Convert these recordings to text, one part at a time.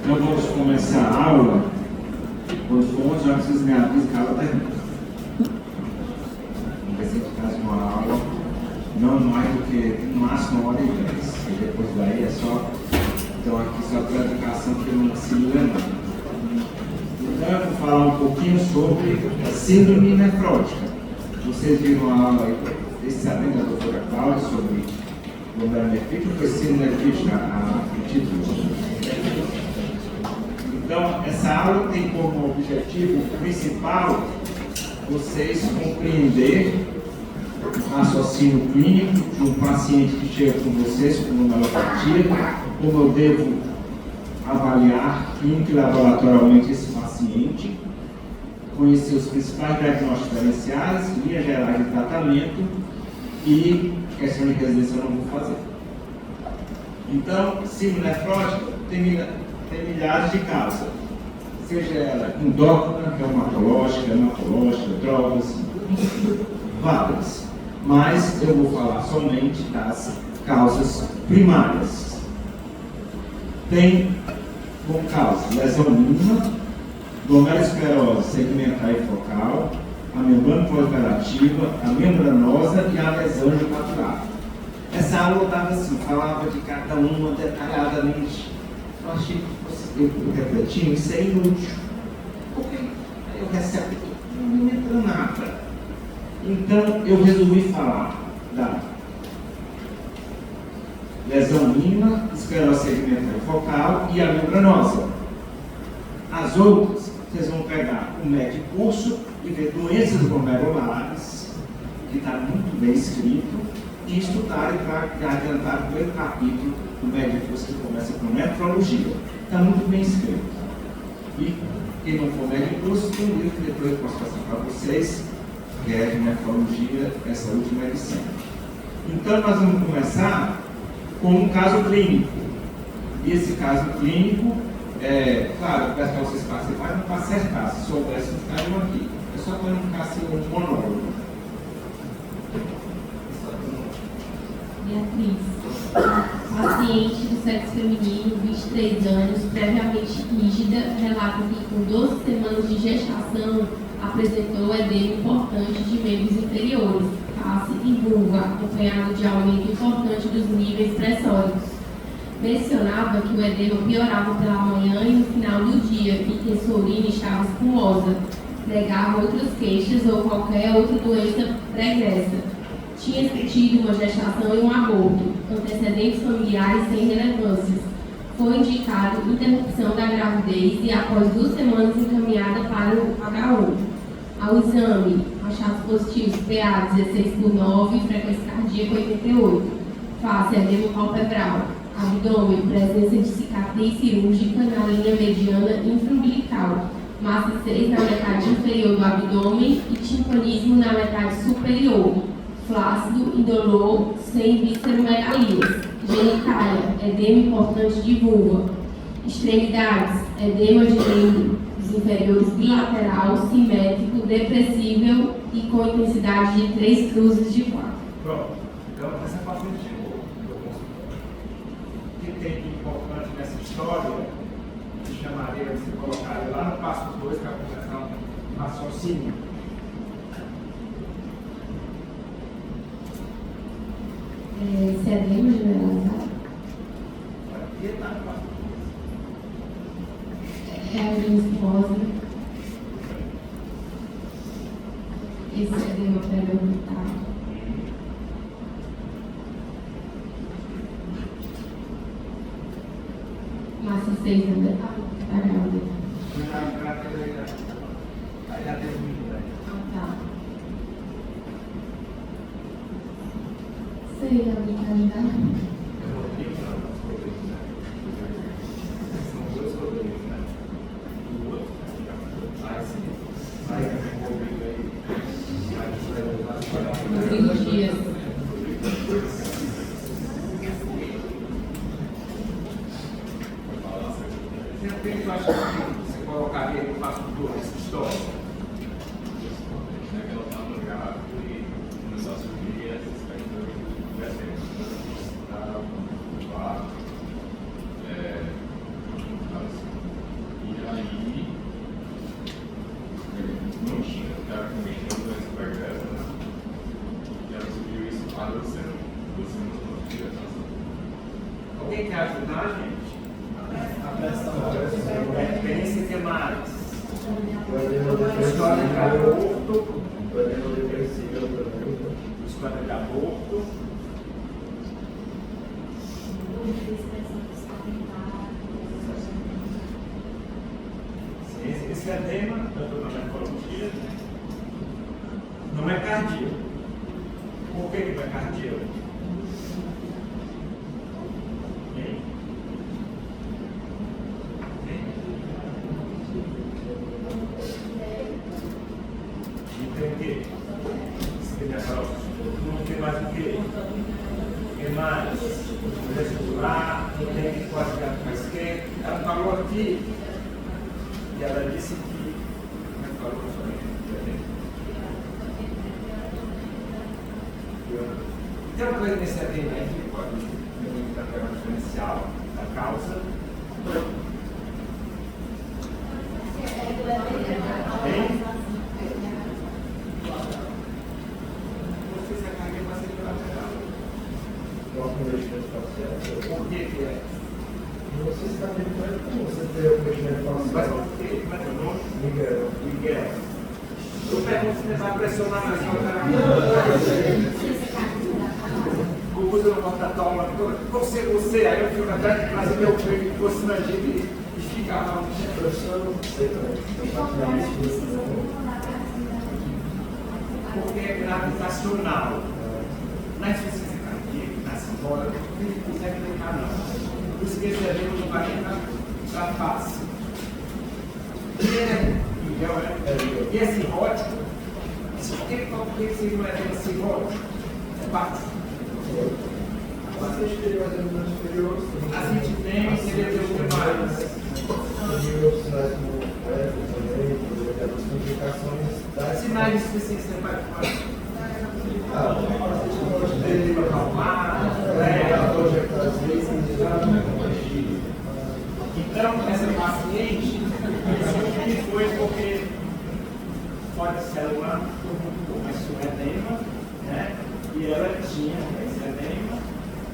Então vamos começar a aula. Quando for, já vocês me avisam que a aula termina. Não vai ser que faz uma aula, não mais do que no máximo 1h10. E depois daí é só. Então aqui só para educação que eu não ensino nada. Então eu vou falar um pouquinho sobre a síndrome nefrótica. Vocês viram a aula aí, vocês sabem da doutora Cláudia sobre glomerulonefrite, foi síndrome nefrítica a título. Então, essa aula tem como objetivo principal vocês compreender o raciocínio clínico de um paciente que chega com vocês com glomerulopatia, como eu devo avaliar clínica e laboratorialmente esse paciente, conhecer os principais diagnósticos diferenciais, linhas gerais de tratamento e questão de residência eu não vou fazer. Então, síndrome nefrótica tem milhares de causas, seja ela endócrina, reumatológica, hematológica, drogas, várias. Mas eu vou falar somente das causas primárias. Tem como causa lesão mínima, glomerulosclerose segmentar e focal, a membrana proliferativa, a membranosa e a lesão angiocapilar. Essa aula estava assim, falava de cada uma detalhadamente. Eu achei que fosse refletindo, isso é inútil. Porque aí eu recebo, não me entra nada. Então eu resolvi falar da lesão mínima, esclerose segmentar e focal e a membranosa. As outras, vocês vão pegar o médio curso e ver doenças glomerulares, que está muito bem escrito, e estudar e adiantar o primeiro capítulo do médio curso que começa com nefrologia. Está muito bem escrito. E quem não for médio curso, tem um livro que depois eu posso passar para vocês, que é de nefrologia, essa última edição. Então nós vamos começar com um caso clínico. E esse caso clínico, claro, peço para vocês participarem, não para acertar, se soubessem, ficariam aqui. É só para não ficar assim um monólogo. Beatriz, paciente do sexo feminino, 23 anos, previamente rígida, relata que com 12 semanas de gestação apresentou edema importante de membros inferiores, face e vulva, acompanhado de aumento importante dos níveis pressóricos. Mencionava que o edema piorava pela manhã e no final do dia e que sua urina estava espumosa. Negava outras queixas ou qualquer outra doença pregressa. Tinha tido uma gestação e um aborto, antecedentes familiares sem relevâncias. Foi indicado interrupção da gravidez e após 2 semanas encaminhada para o HU. Ao exame, achados positivos PA 16/9, frequência cardíaca 88, face edema palpebral, abdômen, presença de cicatriz cirúrgica na linha mediana infraumbilical, massa 6 na metade inferior do abdômen e timpanismo na metade superior. Flácido, indolor, sem visceromegalias. Genitália, edema importante de vulva. Extremidades, edema de membros inferiores bilateral, simétrico, depressível e com intensidade de 3 cruzes de 4. Pronto. Então, essa paciente chegou. O que tem de importante nessa história, eu chamaria de se colocar lá no passo 2, que é a começar um raciocínio. Esse edema generalizado? Aqui está no passo 2. É a esposa. Esse edema pré-orbital. Massa 6 na metade da grávida. Aí já teve muito, né? Tá. Sei, alguém quer ajudar? São 2 problemas, né? O outro, aí sim. Aí comigo aí. Aí 5 dias. Sempre que eu acho que você colocaria no passo 2 essa história. Ela estava grávida e começou a surgir essa expectativa de Alguém quer ajudar, gente? Referência que mais? História de aborto. História de aborto. Esse edema, tanto na nefrologia, não é cardíaco. Por que não é cardíaco? Tem o quê? Não tem mais o quê? Tem mais vestibular, não tem quase gato para esquerda. Ela falou aqui, e ela disse que. Tem uma coisa nesse edema aí que pode ter um diferencial da causa. Tem? Por que é? Você está me perguntando, você tem o conhecimento Mas facial? por quê? Como é teu nome? Miguel. Miguel. Eu pergunto se você vai pressionar mais uma usa no porta-toma. Você, aí eu fico atrás de trazer meu filho que fosse na gente e ficar lá. Professor, eu não sei também. Porque é gravitacional. Na insuficiência cardíaca, na simbólica, não consegue clicar não. Por isso que esse evento não vai entrar para face. E é cirrótico. Por que esse não é cirrótico? É parte. A gente tem mais ou menos superior. A gente tem, seria ter o que mais? Tem outros sinais como eco também, as complicações das Sinais de insuficiência hepática. pode ter Então, essa paciente, que foi porque pode ser uma edema, né? E ela tinha esse edema,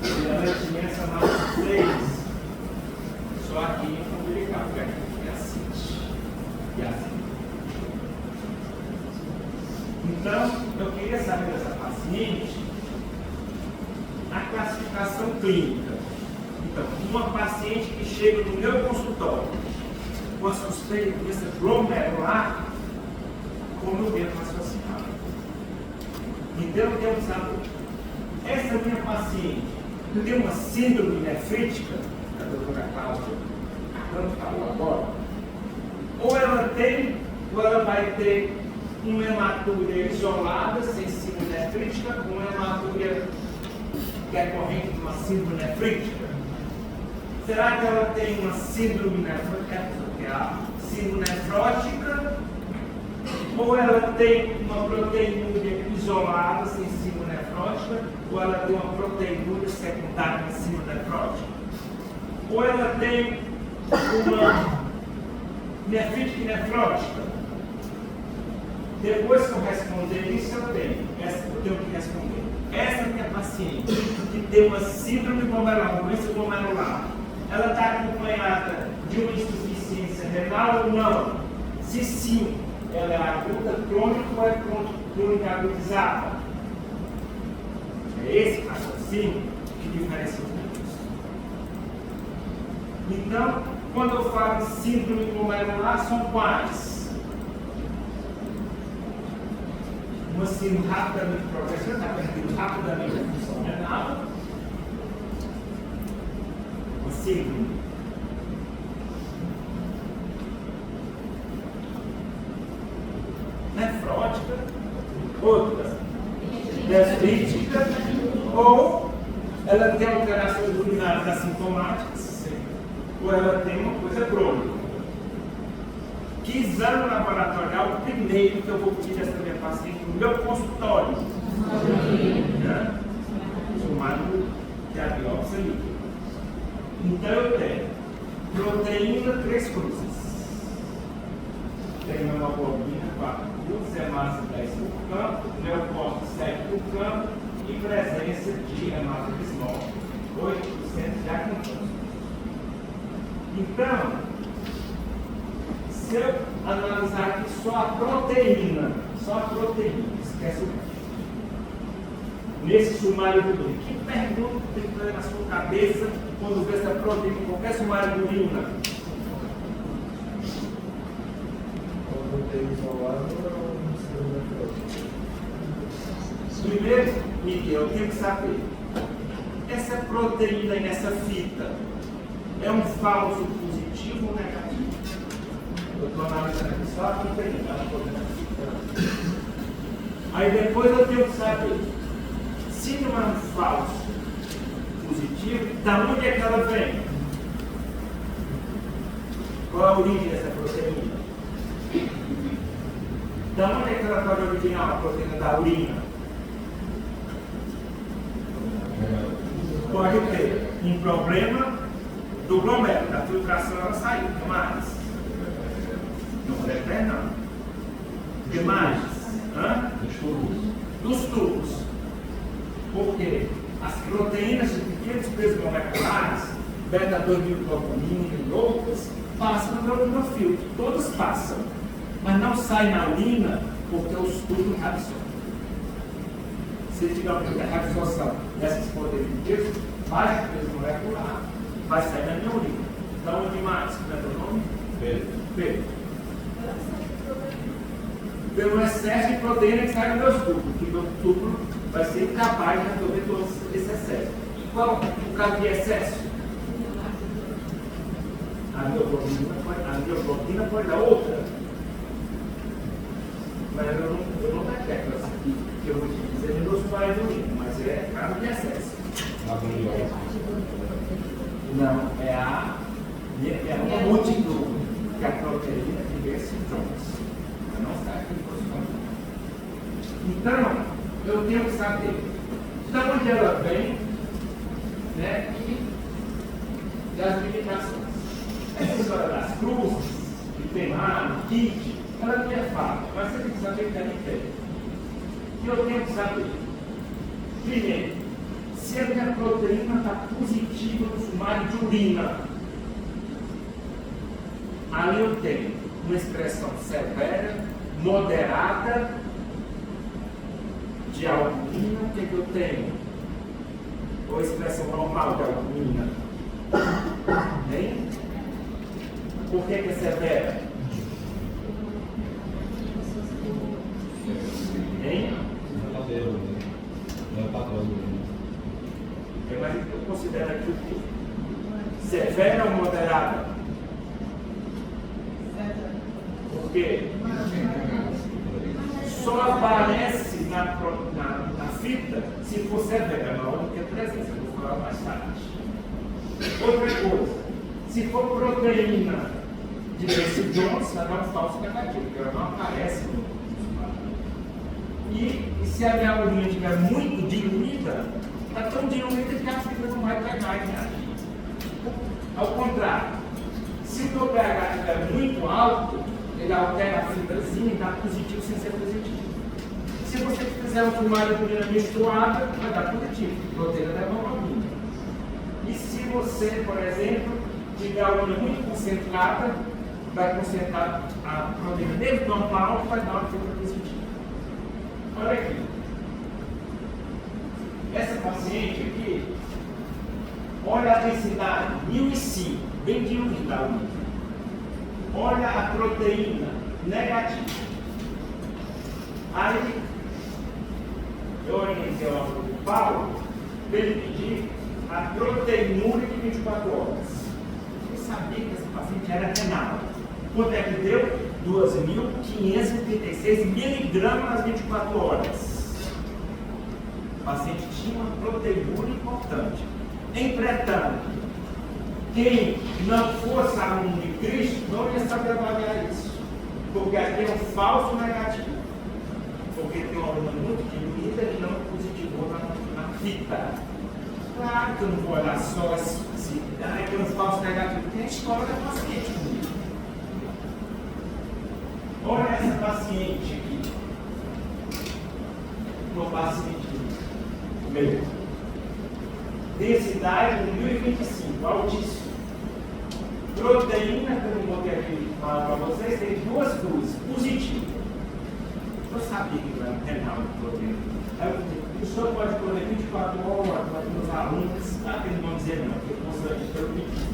e ela tinha essa marca 3, só aqui em umbilical, porque aqui é assim, e assim. Então, eu queria saber dessa paciente a classificação clínica. Então, uma paciente que chega no meu consultório com a suspeita de doença glomerular, como eu devo raciocinar? Então, eu quero saber, essa minha paciente tem uma síndrome nefrítica, que a doutora Cláudia tanto falou agora, ou ela vai ter uma hematúria isolada, sem síndrome nefrítica, uma hematúria decorrente de uma síndrome nefrítica? Será que ela tem uma síndrome nefrótica? Ou ela tem uma proteinúria isolada, sem síndrome nefrótica? Ou ela tem uma proteinúria secundária em síndrome nefrótica? Ou ela tem uma nefrite nefrótica? Depois que eu responder isso, eu tenho que responder. Essa minha paciente, que tem uma síndrome glomerular, uma doença glomerular, ela está acompanhada de uma insuficiência renal ou não? Se sim, ela é aguda, crônica ou é crônica agudizada? É esse raciocínio que diferencia os dois. Então, quando eu falo de síndrome glomerular, são quais? Uma síndrome rapidamente progressiva, está perdendo rapidamente a função renal. Uma síndrome nefrótica, outra nefrítica, ou ela tem alterações urinárias assintomáticas, ou ela tem uma coisa crônica. Que exame laboratorial primeiro que eu vou pedir essa minha paciente no meu consultório? Chamado que é a biópsia líquida. Então eu tenho proteína 3 cruzes. Tenho hemoglobina 4 cruzes, hemácia 10 por campo, leucócito 7 por campo e presença de hematocristol 8% de acompanho. Então, se eu analisar aqui só a proteína, esquece o resto. Nesse sumário de urina, que pergunta tem que ter na sua cabeça quando vê essa proteína em qualquer sumário de urina? Quando tem isolado, não precisa. Primeiro, Miguel, eu tenho que saber, essa proteína aí nessa fita é um falso positivo ou negativo? Eu estou analisando aqui só a proteína, ela pode na fita. Aí depois eu tenho que saber, se não é um falso positivo, da onde é que ela vem? Qual é a origem dessa proteína? Da onde é que ela pode originar a proteína da urina? Pode ter um problema do glomérulo, da filtração ela saiu. O que mais? Não deve não. O que mais? Dos tubos. Porque as proteínas de pequenos pesos moleculares, beta-2-glucosamina e outras, passam no filtro. Todas passam. Mas não saem na urina porque os tubos absorvem. Se tiver uma reabsorção dessas proteínas de peso, mais de peso molecular, vai sair na minha urina. Então, onde mais? Como é o nome? Pedro. Pelo excesso de proteína que sai dos meus tubos, que meu tubo vai ser incapaz de absorver todo esse excesso. E qual o caso de excesso? A mioglobina pode dar outra. Mas eu não detecto essa aqui, que eu vou te dizer nos pares do urina, mas é caso de excesso. Não, é uma multidão que a proteína que vê sintomas. Mas não está aqui em Então, eu tenho que saber de onde ela vem, né? E as limitações. Essa história das cruzes, que tem lá no kit, ela não é fácil, mas você tem que saber que também tem. E eu tenho que saber, primeiro, se a minha proteína está positiva no sumário de urina. Ali eu tenho uma expressão severa, moderada de albumina. O que eu tenho? Ou expressão normal de albumina? Hein? Por que é severa? Hein? Mas eu considero aqui o que? Severa ou moderada? Por quê? Só aparece na fita se for severa, na hora que é presença. Eu vou falar mais tarde. Outra coisa, se for proteína de Grace Jones, vai dar um falso negativo, porque ela não aparece no sumário. E se a minha urina estiver muito diluída, está tão diluída que a fibra não vai pegar e reagir. Ao contrário, se o meu pH estiver muito alto, ele altera a fibrazinha e dá positivo sem ser positivo. Se você fizer um sumário de urina menstruada, vai dar positivo, proteína da hemoglobina. E se você, por exemplo, tiver a urina muito concentrada, vai concentrar a proteína dentro do amplo, vai dar uma fibra positiva. Olha aqui. Essa paciente aqui, olha a densidade, 1005, bem diluída a urina. Olha a proteína, negativa. Aí, eu orientei lá para o Paulo, para ele pedir a proteinúria de 24 horas. Eu sabia que essa paciente era renal. Quanto é que deu? 2.536 miligramas nas 24 horas. O paciente tinha uma proteinúria importante. Entretanto, quem não fosse aluno de Cristo não ia saber avaliar isso. Porque aqui é um falso negativo. Porque tem uma urina muito diluída que não positivou na fita. Claro que eu não vou olhar só se tem um falso negativo. Tem a história da paciente comigo. Olha essa paciente aqui. Uma paciente meu. Densidade de 1025, altíssimo. Proteína, que eu não botei aqui para vocês, tem duas cruzes positivas. Eu sabia que era renal de proteína. O senhor pode correr 24 horas para os alunos, tá? Que não vão dizer não, porque eu consigo permitir.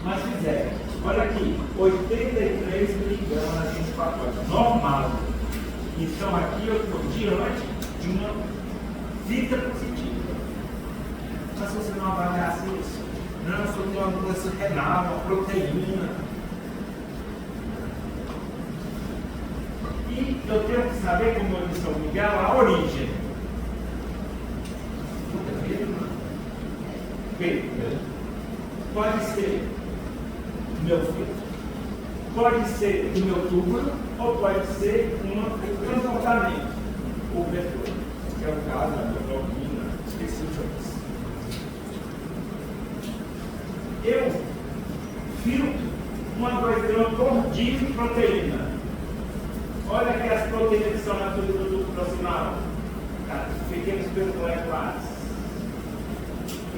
Mas fizeram. Olha aqui, 83 miligramas em 24 horas. Normal. Então aqui eu estou diante de uma vida positiva. Mas se você não avaliasse isso, não, eu só tenho uma doença renal, uma proteína. E eu tenho que saber, como eu disse ao Miguel, a origem. Pedro. Pode ser do meu filho, pode ser do meu túmulo, ou pode ser um transbordamento, ou vetor, que é o caso da hemoglobina, esqueci o que eu filtro 1 a 2 gramas por dia de proteína. Olha aqui as proteínas que são naquele produto proximal, tá? Pequenos moleculares.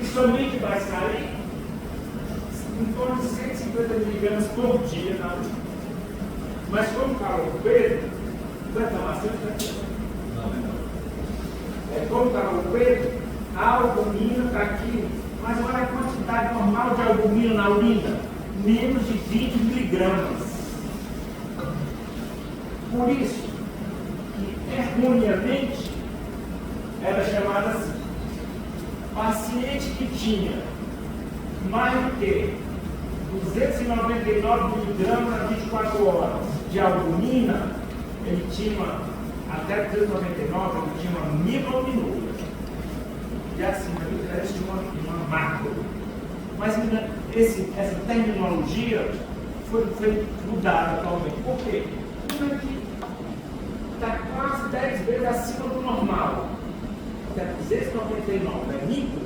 E somente vai sair em torno de 150 miligramas por dia na urina. Mas como falou o Pedro, vai tomar 150? Não. Como falou o Pedro, a albumina está aqui, mas olha a quantidade normal de albumina na urina, menos de 20 miligramas. Por isso, que erroneamente era chamada assim. Paciente que tinha mais do que 299 miligramas a 24 horas de albumina, ele tinha, até 299, ele tinha uma microminúria. E acima ele tinha uma macro. Mas essa terminologia foi mudada atualmente. Por quê? Porque aqui está quase 10 vezes acima do normal. Até 299 é micro.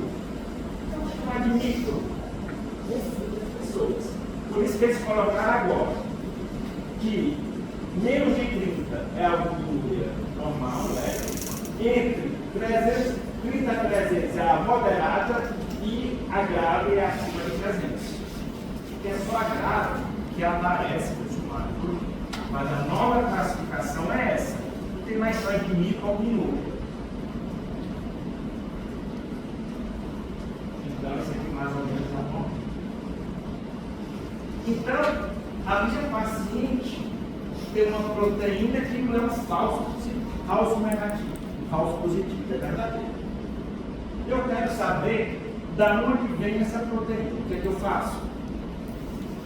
Então vamos chamar de micro. Pessoas. Por isso que eles colocaram agora que menos de 30 é a albumina normal, né? Entre 30 a 300 é a moderada e a grave é acima de 300. Que é só a grave que aparece no sumário. Mas a nova classificação é essa. Não tem mais só de micro ou minúria. Então, isso aqui mais ou menos é bom. Então, a minha paciente tem uma proteína que não é um falso negativo, falso positivo, é verdadeiro. Eu quero saber da onde vem essa proteína. O que é que eu faço?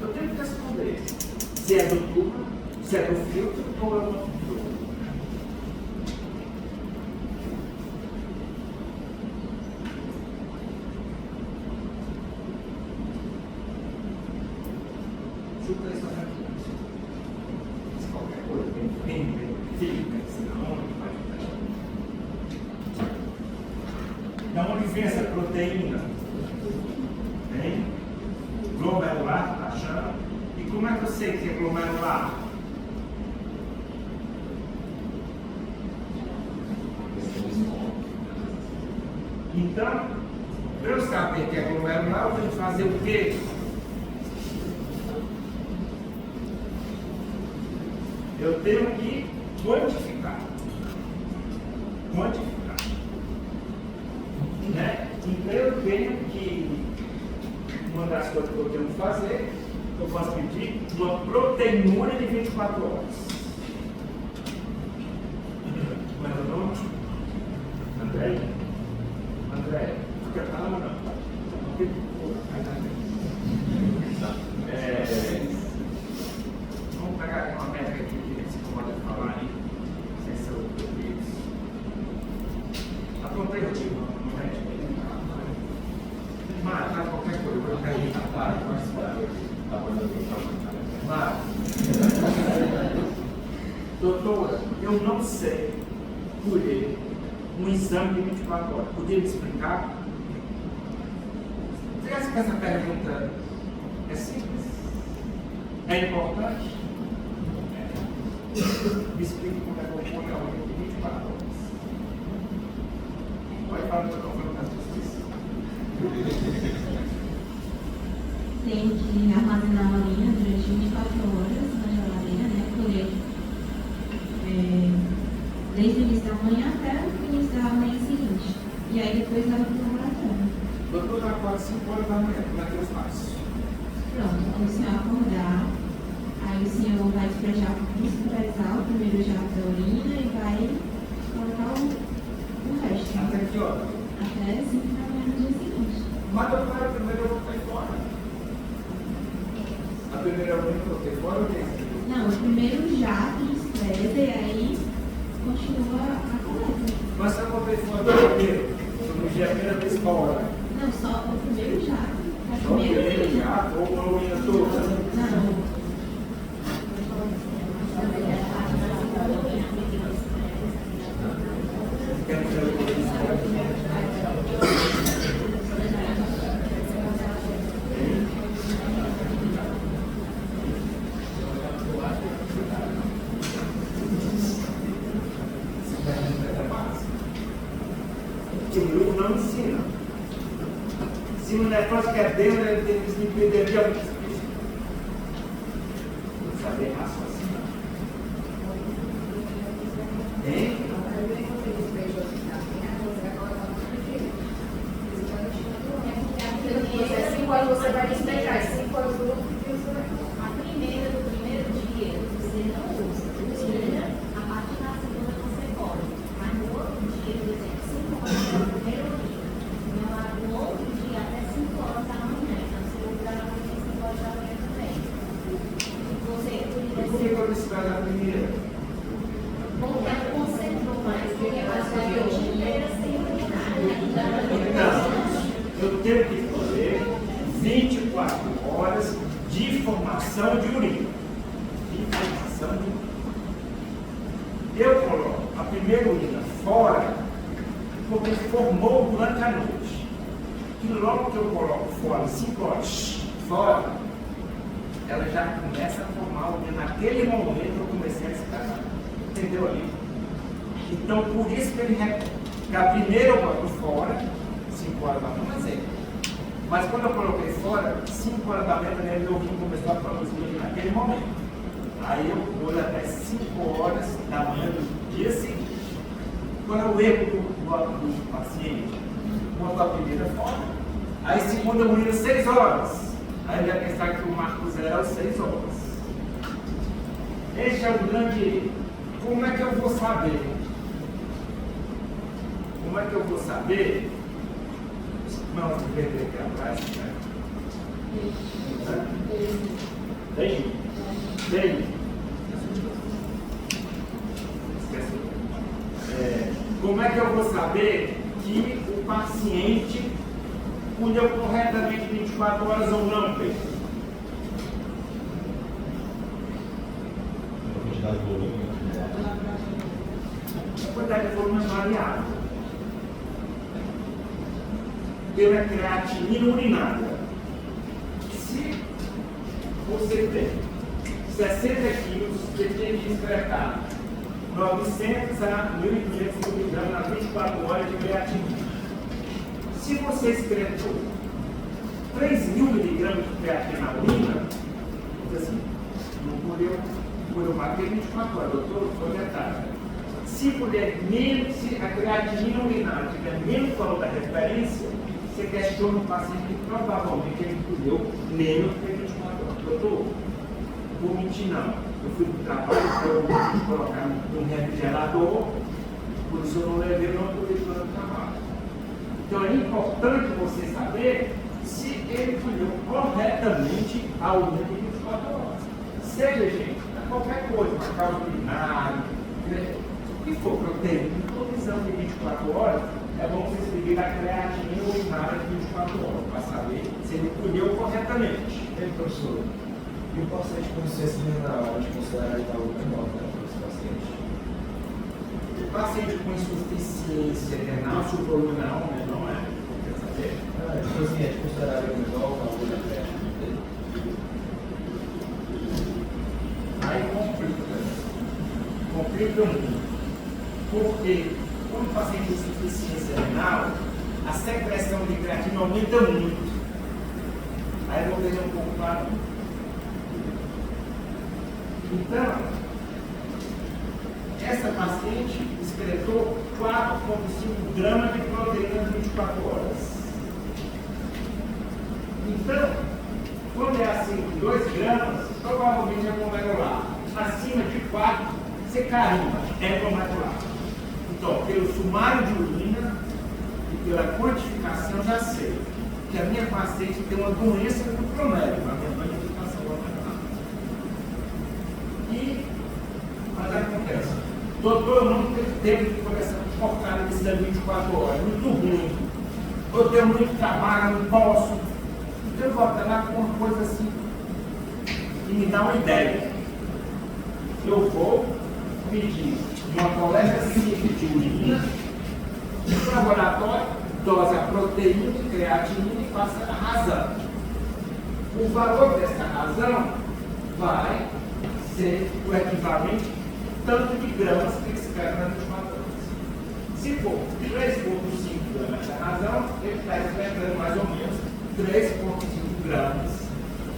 Eu tenho que responder se é do tubo, se é do filtro ou é do tubo. Chuta isso aqui. Se qualquer coisa, bem, senão não vai ficar. Da onde vem essa proteína? Vem glomerular, tá achando? E como é que eu sei que é glomerular? Então, para eu saber que é glomerular, eu tenho que fazer o quê? Eu tenho que quantificar. Né? Então eu tenho que, uma das coisas que eu tenho que fazer, eu posso pedir uma proteinúria de 24 horas. Mas o nome? André, fica calmo não. Vamos pegar uma métrica aqui que você pode falar aí, sem ser o que a proteína, não é? Mas, faz qualquer coisa, eu vou cair na parte, doutora, eu não sei colher um exame de 24 horas. Poderia me explicar? Você acha que essa pergunta é simples? É importante? Me explique como é que eu vou pegar uma de 24 horas. Pode falar do que eu estou falando da justiça. Tem que armazenar a urina 24 horas na geladeira, né? Colher desde o início da manhã até o início da manhã seguinte. E aí depois leva para o laboratório. Doutor, acorda 5 horas da manhã, como é que eu faço? Pronto, quando o senhor acordar, aí o senhor vai despejar o primeiro jato da urina e vai colocar o resto. Até que hora? Até 5 da manhã no dia seguinte. Mas eu falo primeiro, eu vou cair fora. A primeira urina que eu vou fora, eu tenho. Não, o primeiro jato despreza e aí continua a coleta. Mas se eu botei fora do primeiro, no dia a primeira vez qual hora? Não, só o primeiro jato. A Só o primeira primeiro urina. jato ou a urina toda? Não. Que o livro não ensina. Se o negócio que é Deus, ele tem que se impedir de alguém. Saber raciocinar. Hein? Você vai despejar 5 horas do outro que você vai. A primeira do primeiro dia você não usa. Tira, a partir da segunda você pode. Mas no outro dia, por exemplo, 5 horas da primeira urina. No outro dia até 5 horas da manhã. Então você usa a urina 5 horas da manhã também. Você E por que eu despejo a primeira? porque ela concentrou mais, porque ela vai a noite inteira sem urinar. Então, eu tenho que fazer 24 horas de formação de urina. De urina. Eu coloco a primeira urina fora, porque formou durante a noite. E logo que eu coloco fora, 5 horas fora, ela já começa a formar urina. Naquele momento eu comecei a descartar. Entendeu ali? Então, por isso que ele repete. A primeira eu boto fora, 5 horas da manhã, mas quando eu coloquei fora, 5 horas da manhã, meu rim começou a produzir naquele momento. Aí eu vou até 5 horas da manhã do dia seguinte. Qual é o erro do paciente? Botou a primeira fora, aí segunda urina 6 horas. Aí ele vai pensar que o marco zero é os 6 horas. Esse é o grande erro. Como é que eu vou saber? Como é que eu vou saber? Não, vou perder aqui atrás, né? Tem? Esqueci. Como é que eu vou saber que o paciente colheu corretamente 24 horas ou não, Pedro? A quantidade de volume. A quantidade de volume é variável. Pela creatinina urinária. Se você tem 60 quilos, você tem que excretar 900 a 1.500 miligramas nas 24 horas de creatinina. Se você excretou 3.000 miligramas de creatina na urina, diz assim, não colheu mais que 24 horas, doutor, foi metade. Se a creatinina urinária tiver menos valor da referência, você questiona o paciente que provavelmente ele colheu menos que 24 horas. Doutor, vou mentir não. Eu fui para o trabalho, para colocar num refrigerador, por isso eu não levei, não pude ir para o trabalho. Então é importante você saber se ele colheu corretamente a urina de 24 horas. Seja, gente, qualquer coisa, uma causa urinária, o que for proteína, provisão de 24 horas, é bom você seguir a creatinina urinária de 24 horas, para saber se ele colheu corretamente. Ei, professor, e o paciente com insuficiência renal, a gente considera que algo menor, né, para esse paciente? O paciente com insuficiência renal, se o volume não é, quer saber? Tipo assim, a gente considera que menor, uma coisa creatina dele. Aí complica muito. Porque quando o paciente tem insuficiência renal, a secreção de creatina aumenta muito. Aí eu vou deixar um pouco claro. Então, essa paciente excretou 4,5 gramas de proteína em 24 horas. Então, quando é acima de 2 gramas, provavelmente é glomerular. Acima de 4, você carimba, é glomerular. Então, pelo sumário de urina e pela quantificação, já sei que a minha paciente tem uma doença do glomérulo, a minha quantificação glomerular. E, mas acontece, doutor, eu não tenho tempo de começar a porcaria desses 24 horas, muito ruim. Eu tenho muito trabalho, não posso. Então eu vou até lá com uma coisa assim, que me dá uma ideia. Eu vou pedir uma coleta simples de urina, no laboratório, dose a proteína, creatinina e passa a razão. O valor dessa razão vai ser o equivalente tanto de gramas que eles escrevem nas 24 horas. Se for 3,5 gramas da razão, ele está escrevendo mais ou menos 3,5 gramas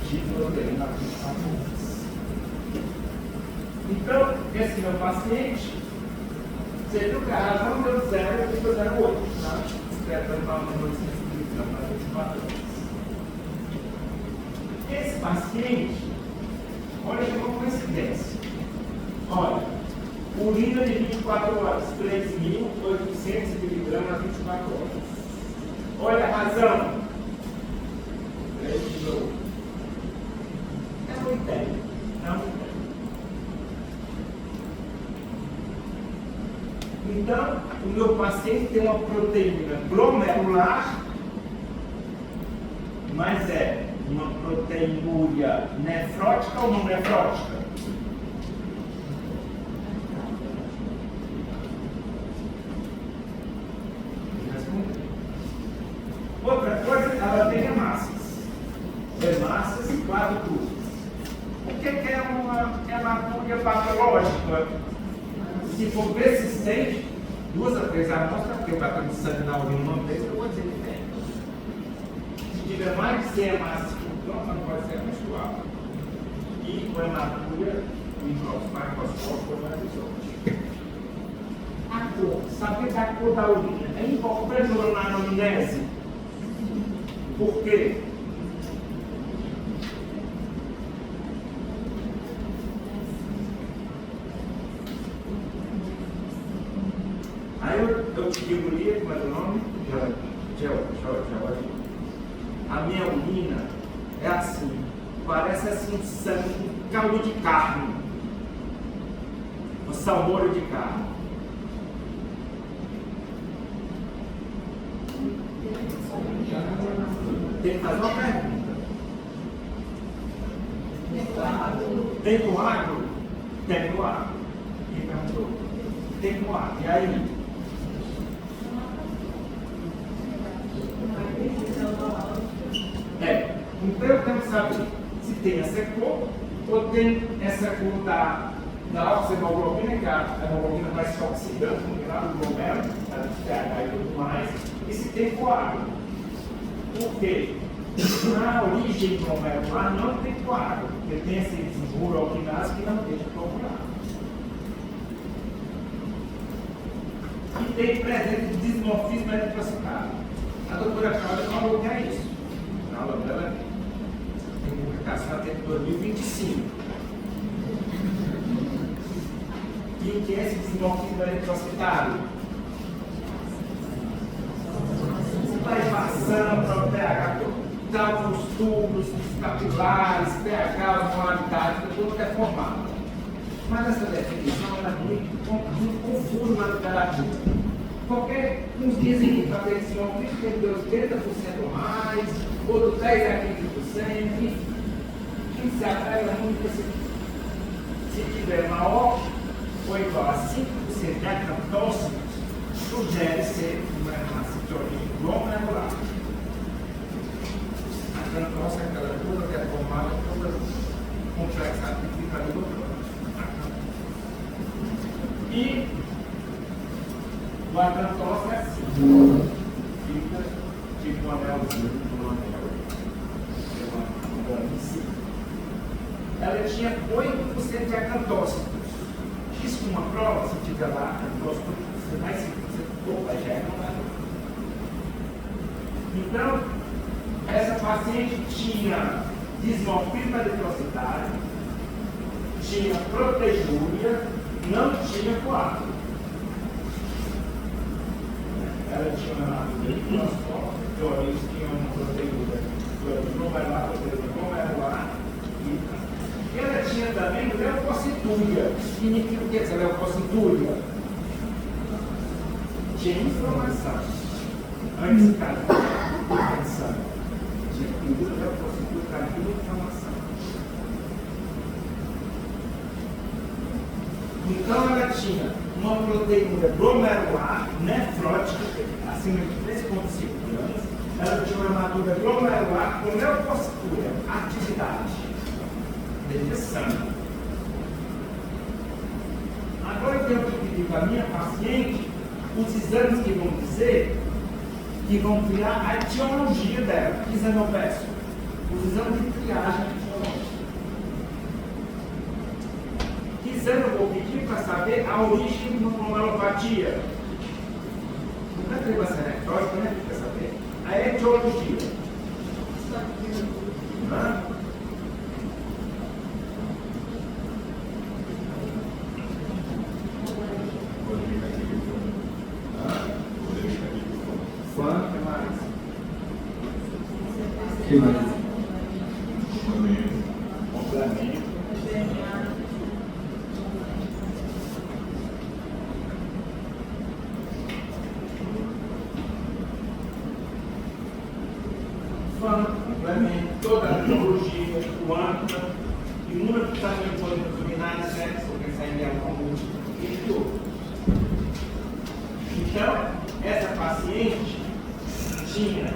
de proteína nas 24 horas. Então, esse meu paciente, você viu que a razão deu 0,08, tá? Escrevendo mais ou menos 800 gramas nas 24 horas. Esse paciente, olha que uma coincidência. Olha, urina de 24 horas, 3.800 mg nas 24 horas. Olha a razão. 3 de novo. É uma ideia. É uma ideia. Então, o meu paciente tem uma proteína glomerular, mas é uma proteinúria nefrótica ou não nefrótica? Outra coisa, ela tem hemácias. Hemácias e 4 tubos. O que é uma hematúria patológica? Se for persistente, 2 a 3 amostras, porque o bateu de sangue na urina uma vez, eu vou dizer que tem. Se tiver mais de 100 hemácias por campo, não pode ser menstrual. E com hematúria, o microscópio ou mais a cor, saber da cor da urina é importante na anamnese. Por quê? Aí eu digo ali, como é o nome? A minha urina é assim, parece assim sangue, um caldo de carne, um salmouro de carne. Tem que fazer uma pergunta. Tem coágulo? Tem coágulo. Quem perguntou? Tem coágulo. E aí? Então eu tenho que saber se tem essa cor ou tem essa cor da oxihemoglobina, que a hemoglobina vai se oxidando no glomérulo, no pH e tudo mais, e se tem coágulo. Porque na origem glomerular não tem coágulo, porque tem esses uroquinases que não deixam coagular. E tem presente dismorfismo eritrocitado. A doutora Cláudia falou que é isso. Na aula dela tem publicação até 2025. E o que é esse dismorfismo eritrocitado? Vai passando para o pH, dá os tubos, os capilares, pH, osmolaridade, tudo deformado. Mas essa definição era muito confusa na literatura. Porque uns dizem que para ter dismorfismo tem que ter 80% ou mais, outros 10 a 15%, enfim. Quem se apega muito se tiver maior ou igual a 5% de acantose, sugere ser uma hemácia de origem glomerular. A acantose é aquela coisa deformada, toda complexa que fica ali no plano. E o acantose é assim, fica tipo um anelzinho no anel. Ela ela tinha 8% de acantose. Isso com uma prova, se tiver lá, acantose, você vai se opa, já é não. Então, essa paciente tinha dismorfismo eritrocitário, tinha protejúria, não tinha coágulo. Ela tinha uma microscópio, que eles tinham uma protejúria, glomerular, e ela tinha também leucocitúria. Significa o que é essa leucocitúria? Tinha inflamação. Antes de cada inflamação. Tinha figura leucocitúria, cada inflamação. Então ela tinha uma proteína glomerular nefrótica, acima de 3,5 gramas. Ela tinha uma hematúria glomerular com leucocitúria, atividade, depressão. Agora eu tenho que pedir para a minha paciente os exames que vão dizer, que vão criar a etiologia dela. Que exame eu peço? Os exames de triagem etiológica. Que exame eu vou pedir para saber a origem de uma glomerulopatia? Não é tribação nefrótica, né? Quer saber? A etiologia. Que mais? Complemento. Complemento, toda a etiologia, quanta, e o número de tamanho de polinos urinários, né? Se eu pensar em ela como e outro. Então, essa paciente tinha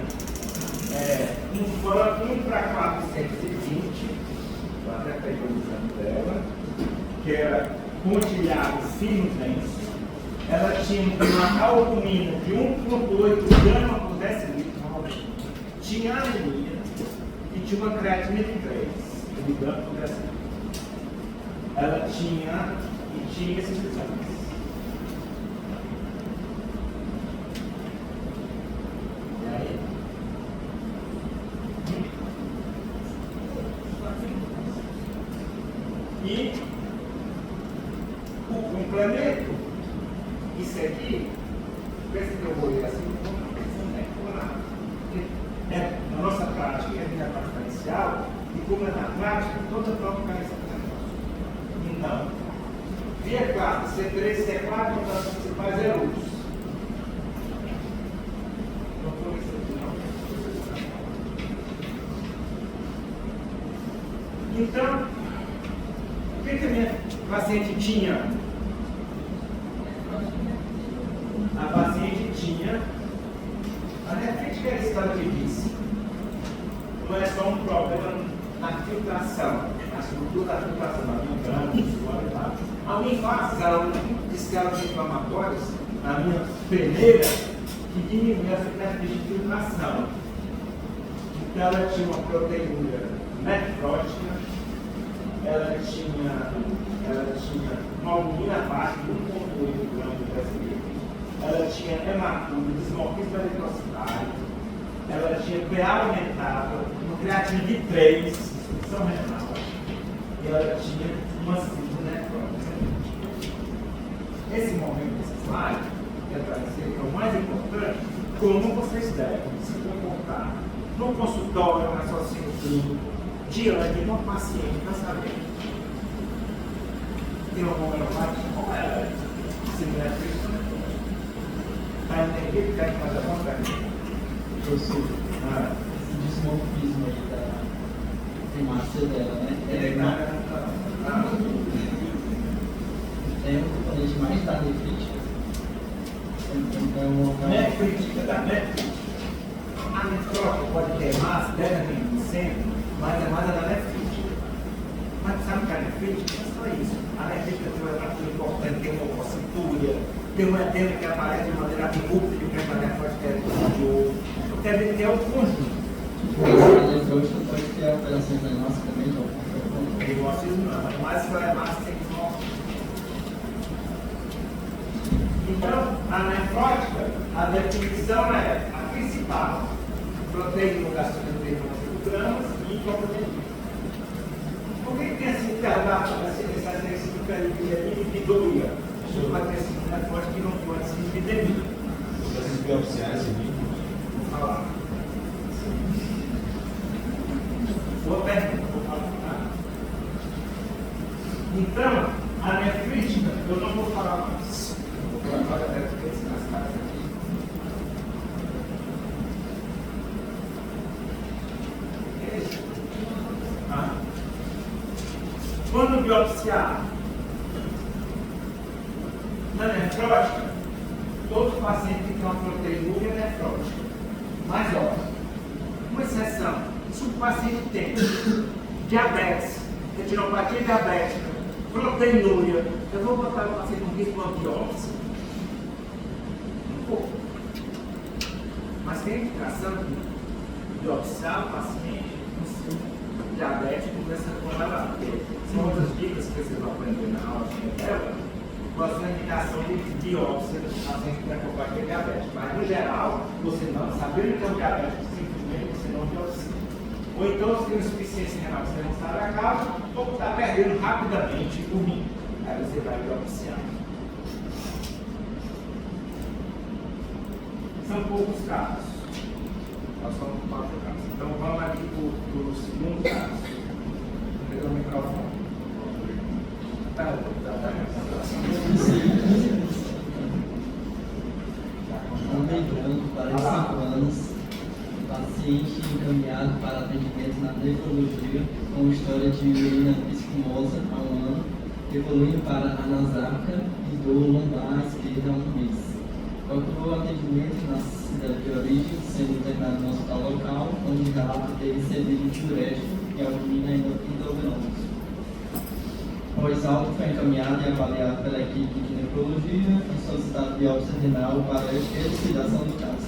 um fã 1 para 420, vou até pegar o exame dela, que era pontilhado fino denso. Ela tinha uma albumina de 1,8 grama por decilitro, tinha anemia e tinha uma creatina de 3 miligramas por decilitro. Ela tinha esses exames. E o complemento, isso aqui, pensa que eu vou ler assim, não é nada. Na nossa prática é a parte inicial, e como é na prática, toda prova cai nessa negócio. Então, via 4, C3, C4, uma das principais é luz. Não foi isso aqui, não. Então, o que a minha paciente tinha? A paciente tinha a nefrite, que é a história que disse. Não é só um problema na filtração, na estrutura da filtração, na membrana, alguém faz descargas inflamatórias na minha peneira que diminui a nefrite de filtração. Então ela tinha uma proteína nefrótica. Ela tinha uma albumina baixa de 1,8 gramas por decilitro. Ela tinha hematúria, dismorfismo eritrocitário. Ela tinha PA aumentado, uma creatina de 3, insuficiência renal. E ela tinha uma síndrome nefrótica. Esse momento desse slide, que é para dizer que é o mais importante, como vocês devem se comportar no consultório, no raciocínio clínico, diante de uma paciente para saber tem uma glomerulopatia, como ela se não é triste, para entender que deve fazer a vontade. Esse dismorfismo aí da hemácia dela, né? É um componente mais da nefrite. Então, nefrite, da nefrite. A nefrótica pode ter massa, deve ter incêndio, mas é mais a da nefrite. Mas sabe que a nefrite não é só isso. A nefrite tem uma parte importante, tem uma ossitúria, tem um edema que aparece de maneira abrupta de frente à nefrótica de ovo. Quer dizer que é o conjunto. a nefrótica pode ter alterações diagnósticas também, Eu gosto tudo não, mas vai mais sem foco. Então, a nefrótica, a definição é a principal. Proteína gastando 3,5 gramas e hipoproteína. Por que tem essa interrogação, essa lipidoria? Isso vai ter sido nefrótica que não pode ser lipidemia. Essas biopsiais aqui. Vou falar. Boa pergunta, vou falar. Então, a nefrítica, eu não vou falar mais. Vou falar agora porque as caras aqui. Quando biopsiar na nefrótica, todo paciente que tem uma proteinúria é nefrótica. Mas, ó, uma exceção, se o paciente tem diabetes, retinopatia diabética, proteinúria, eu vou botar o paciente com risco de uma biópsia? Um pouco. Mas tem indicação de biopsiar o paciente com diabético nessa colada, porque são outras dicas que vocês vão aprender na aula dela, com a sua indicação de biópsia do paciente que tem compatia diabética. Mas, no geral, você não, sabendo que é um diabético, simplesmente você não biopsia. Ou então, se tem insuficiência renal, você não sabe a causa, ou está perdendo rapidamente o rim. Aí você vai biopsiar. São poucos casos. Nós somos 4 casos. Então, vamos aqui para o segundo caso. Pegou o microfone. Homem branco, 45 anos, paciente encaminhado para atendimento na nefrologia com história de urina escumosa há 1 ano, evoluindo para anasápica e dor lombar esquerda há 1 mês. Procurou atendimento na cidade de origem, sendo internado no hospital local, onde relata ter recebido diurético e albumina endovenosa. Após alto, foi encaminhado e avaliado pela equipe de nefrologia e solicitado biópsia renal para elucidação do caso.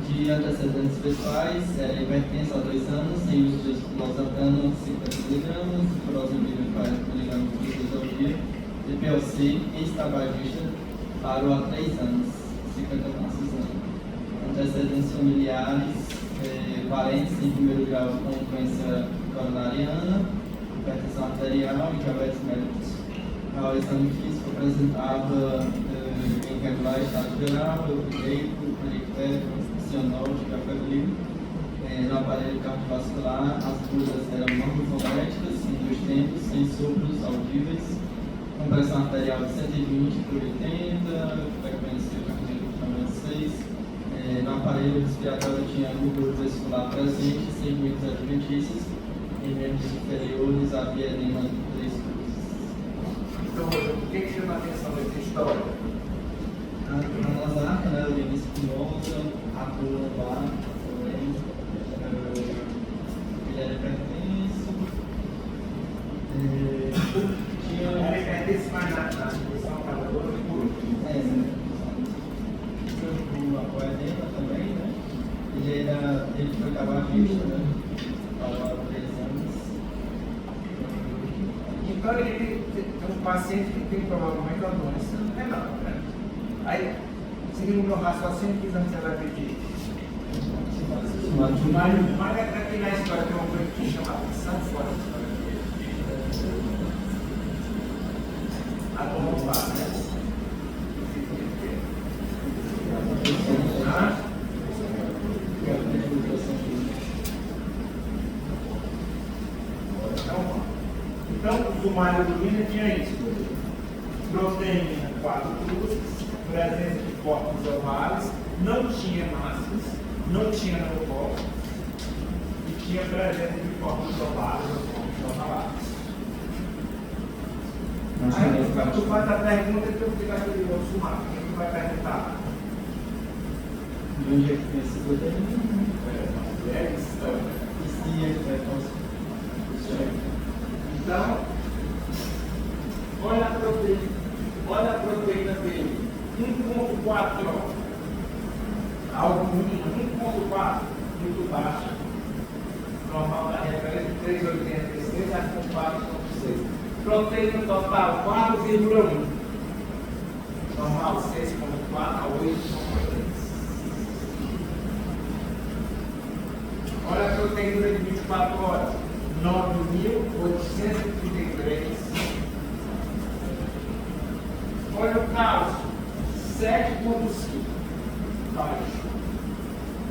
De antecedentes pessoais, era hipertenso há 2 anos, sem uso de losartano 50 mg, furosemida 40 mg por vez ao dia, DPLC, ex-tabagista, parou há 3 anos, 50 maços ano. Antecedentes familiares, parentes em primeiro grau com doença coronariana, hipertensão arterial e diabetes mellitus. O exame físico apresentava irregular estado geral, eufileico, periférico, cianótico, febril. No aparelho cardiovascular, as pulsas eram normofonéticas, em 2 tempos, sem sopros audíveis, com pressão arterial de 120 por 80, frequência cardíaca 6. No aparelho respiratório tinha gordura vesicular presente, segmentos adventícios. Em membros inferiores havia edema de 3 cruzes. Então, o que chama a atenção dessa história? A anasápica, né, urina espumosa, a dor lombar, também. Ele era hipertenso. Era hipertenso, mas na instituição estava dor por último. O apoiadema também, né? Ele foi tabagista, né? Estava há 3 anos. Então, ele tem um paciente que tem provavelmente uma doença renal, né? Aí, seguindo o meu raciocínio, que exame você vai pedir? Mas aqui na história tem uma coisa que chama atenção fora da história. A dor lombar, né? Então, o sumário do urina tinha isso: proteína 4 cruzes, presença de corpos ovais, não tinha massas, não tinha neurocórtex e tinha presença de corpos ovais ou corpos ovalares. Aí tu faz a pergunta e tu fica aquele outro sumário. O que tu vai perguntar? De onde é que tem esse proteína? É isso. E se ele vai conseguir? Então, olha a proteína dele, 1,4, albumina 1,4, muito baixa. Normal da referência de 3,86 a 4,5. 6. Proteína total 4,1. Normal 6,4 a 8,3. Olha a proteína de 24 horas. 9.833. Olha o cálcio. 7,5. Baixo.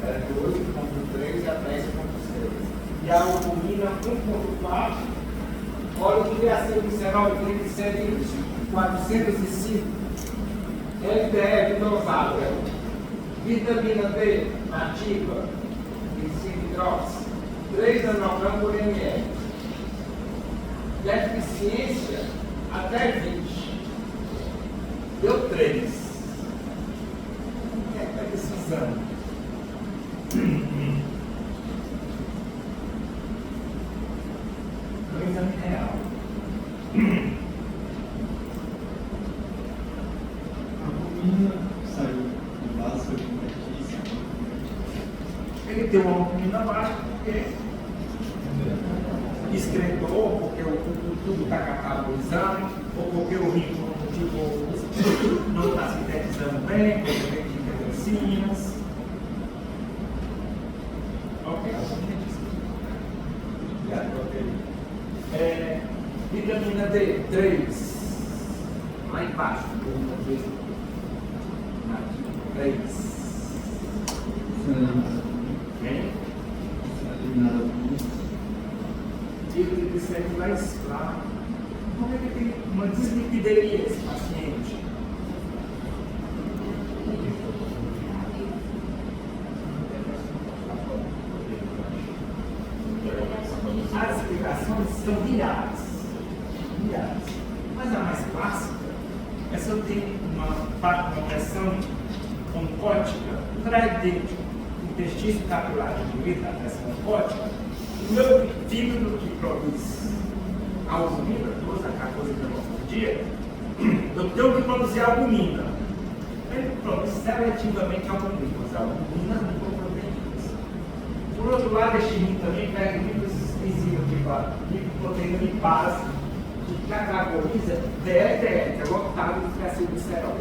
Era de 8,3 a 10,6. E a albumina 1,4. Olha o triacilglicerol 405. LDL dosado. Vitamina D nativa. 25 hidrox. 3 nanogramas por ml. Deficiência até 20. Deu 3. O que é que está precisando? Coisa mineral. A albumina saiu do básico de competição. Ele tem uma albumina baixa porque excretou, porque o tubo está catabolizando, ou porque o rim não está sintetizando bem, porque tem interleucinas. Ok, vitamina D, 3. Lá embaixo, coluna 3. Bem? Eliminada Triglicéridos lá. Como é que tem uma dislipidemia esse paciente? As explicações são viradas. Mas a mais clássica é se eu tenho uma pressão oncótica pré-idêntica, intestino capilar diminuído da pressão oncótica, o meu fígado que produz albumina, 12 a 14 gramas por dia, eu tenho que produzir albumina. Ele produz seletivamente albumina, mas a albumina não proteínas. Por outro lado, este rim também pega muitas enzimas de proteína lipase, que cataboliza DLDL, que é o octavo do triacilglicerol.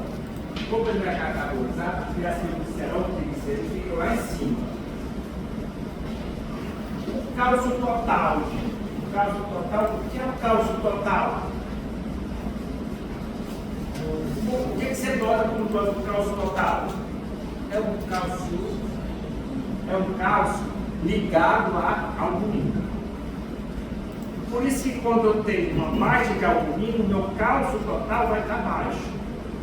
Como ele vai catabolizar, o triacilglicerol ele fica lá em cima. O cálcio total. O que é o cálcio total? O que você nota quando nota o cálcio total? É um cálcio ligado à albumina. Por isso que quando eu tenho uma baixa de albumina, o meu cálcio total vai estar baixo.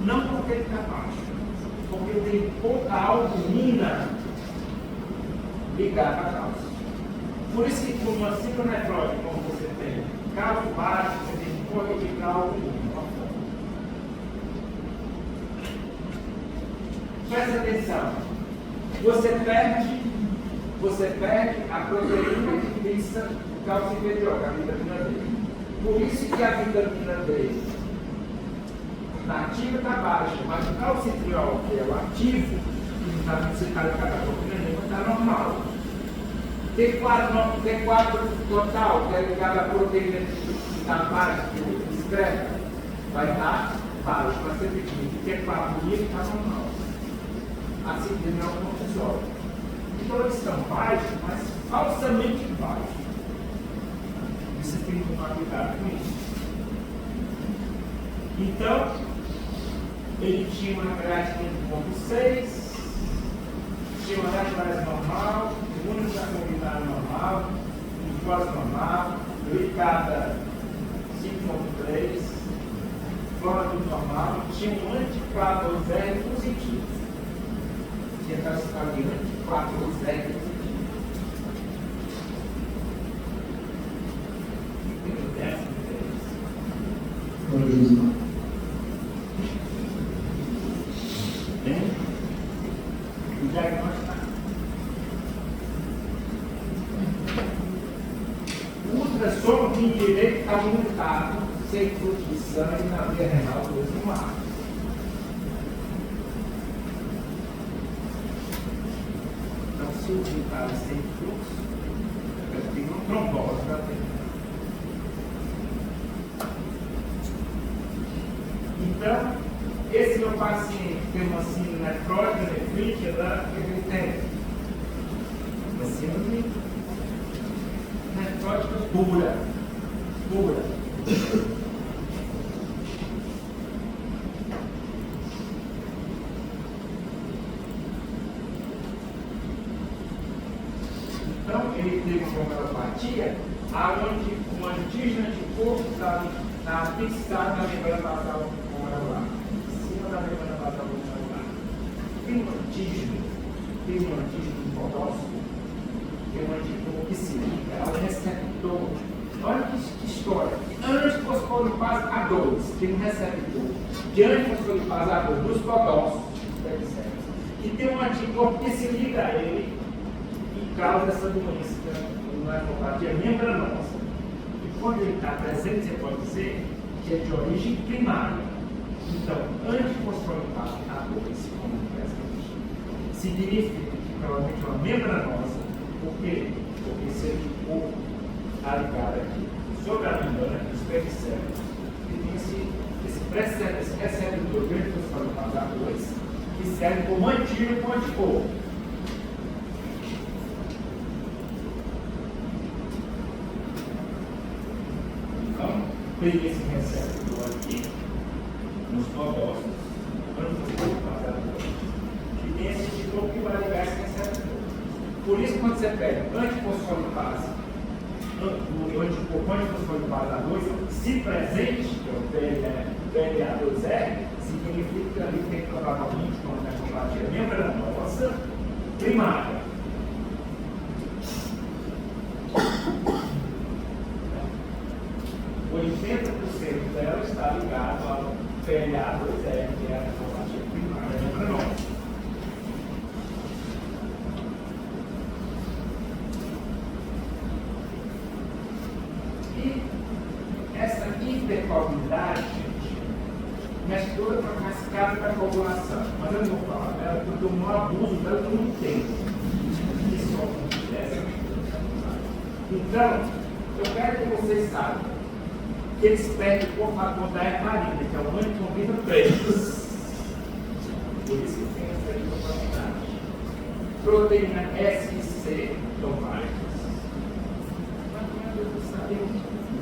Não porque ele está baixo, porque eu tenho pouca albumina ligada a cálcio. Por isso que com uma ciclonefrose, como você tem cálcio baixo, você tem que corrigir a albumina. Presta atenção. Você perde a proteína que fixa o cálcio inferior, a vitamina D. Por isso que a vitamina D nativa está baixa, mas o calcitriol, que é o ativo, que não está necessitado de cada proteína, está normal. T4 total, que é ligado à proteína que está baixa, que é discreta, vai estar baixo, vai ser pequeno. T4 bonito está normal. Assim que não é um cortisol. Então eles estão baixos, mas falsamente baixos. Você tem que tomar cuidado com isso. Então, ele tinha uma creatina de 1,6, tinha uma retrovirose normal, imunidade comunitária normal, glicose normal, glicada 5,3, flora tudo normal, tinha um anti-4,0 positivo. Tinha calcificado de anti-4,0 positivo. O diagnóstico. O ultrassom direito está montado, sem fluxo de sangue na via renal do mar. Então, se o rim está sem fluxo, tem uma trombose da veia. paciente tem uma síndrome nefrótica, nefrítica, o que ele tem? Uma síndrome nefrótica pura. Então, ele teve uma glomerulopatia, aonde um antígeno anticorpo está fixado na membrana basal glomerular, em cima da membrana basal glomerular. Tem um antígeno hipodócico, que é um anticorpo que se liga ao receptor. Olha que história. Antifosfolipase A2 tem um receptor de antifosfolipase A2 dos podócitos, e tem um anticorpo que se liga a ele e causa essa doença, nefropatia membranosa. E quando ele está presente, você pode dizer que é de origem primária. Então, antifosfolipase A2, como presente, significa que provavelmente é uma membranosa. Por quê? Porque esse anticorpo está ligado aqui sobre a membrana dos pericélulos, e tem esse receptor de antifosfolipase A2 que serve como antídoto anticorpo. Então, peguei esse receptor aqui nos podócitos, e tem esse anticorpo que vai ligar esse receptor. Por isso, quando você pega antifosfolipase, o anticorpo antifosfolipase A2, se presente, que é o PLA2R, significa que ali tem provavelmente uma nefropatia membranosa primária. O 80% dela está ligado ao PLA2R, que é a nefropatia primária membranosa. E essa hipercoagulidade, mexe toda para a cascata da coagulação. Mas eu não vou falar dela, porque o maior abuso dela todo mundo tem. Isso acontece. Então, eu quero que vocês saibam que eles perdem por favor da heparina, que é o anticombina 3. Por isso que tem essa hipercoagulidade. Proteína SC, tomate.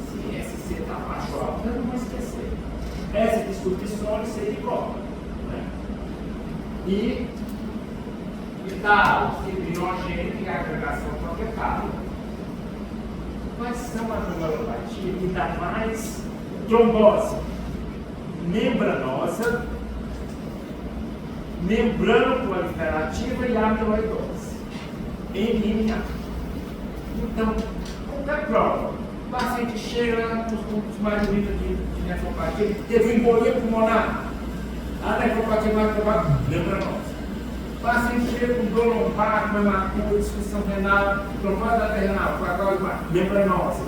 Se SC está baixo ou alto, eu não vou esquecer. S de subsolo e C de copa. Né? E tal, fibrinogênico e agregação troquetável. Quais são as glomerulopatias que dá mais trombose? Membranosa, membrana proliferativa e amiloidose. MMA. Então, qualquer prova, o paciente chega lá com os mais bonitos de nefropatia, teve embolia pulmonar, a nefropatia mais provável, membranosa. O paciente chega com dor lombar, com hematura, disfunção renal, trombose renal, membranosa.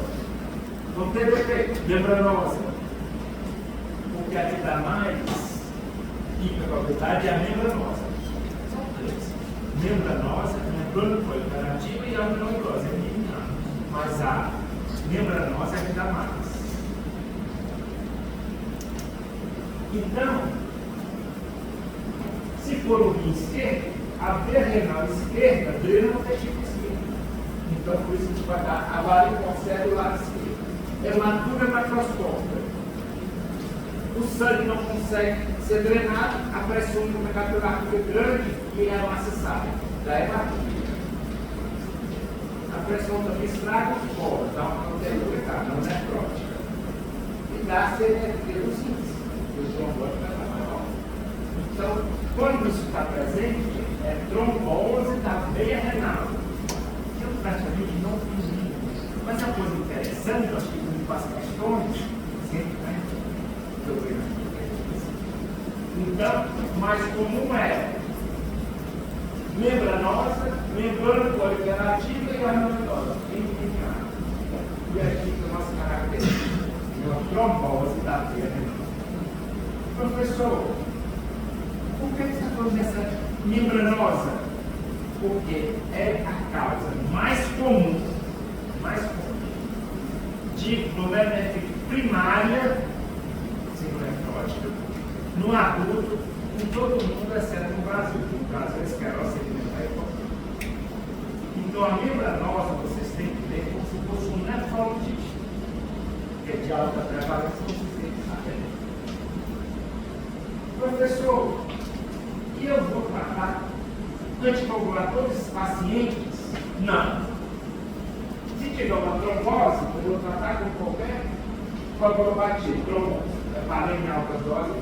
Não teve efeito, membranosa. Porque a que dá mais hipercoagulidade é a membranosa. São três. Membranosa, membrana proliferativa e a amiloidose. Mas a membranosa é que dá mais. Então, se for o rim esquerdo, a veia renal esquerda drena no testículo esquerdo. Então, por isso a gente vai dar a varicocele do lado esquerdo. Hematura macroscópica. O sangue não consegue ser drenado, a pressão intracapilar fica grande e a massa sai da hematura. A pressão também estraga de fora, dá uma anterior, não é necrótica. E dá CNFT dos rins, que o trombose vai estar maior. Então, quando isso está presente, é trombose da veia renal. Eu praticamente não fiz isso. Mas é uma coisa interessante, acho que quando passa questões, sempre, né? Então, mais comum é membranosa, membrana proliferativa e amiloidose. E aqui tem umas características. Uma trombose da veia renal. Professor, por que você está falando dessa membranosa? Porque é a causa mais comum de glomerulonefrite primária, nefrótica, no adulto em todo mundo, exceto no Brasil. No Brasil, a esclerose segmentar é importante. Então, a membranosa, vocês têm que ver como se fosse um nefrologista, que é de alta prevalência, vocês têm que saber. Professor, e eu vou tratar anticoagular todos esses pacientes? Não. Se tiver uma trombose, eu vou tratar com qualquer coagulopatia, trombose, parem em altas doses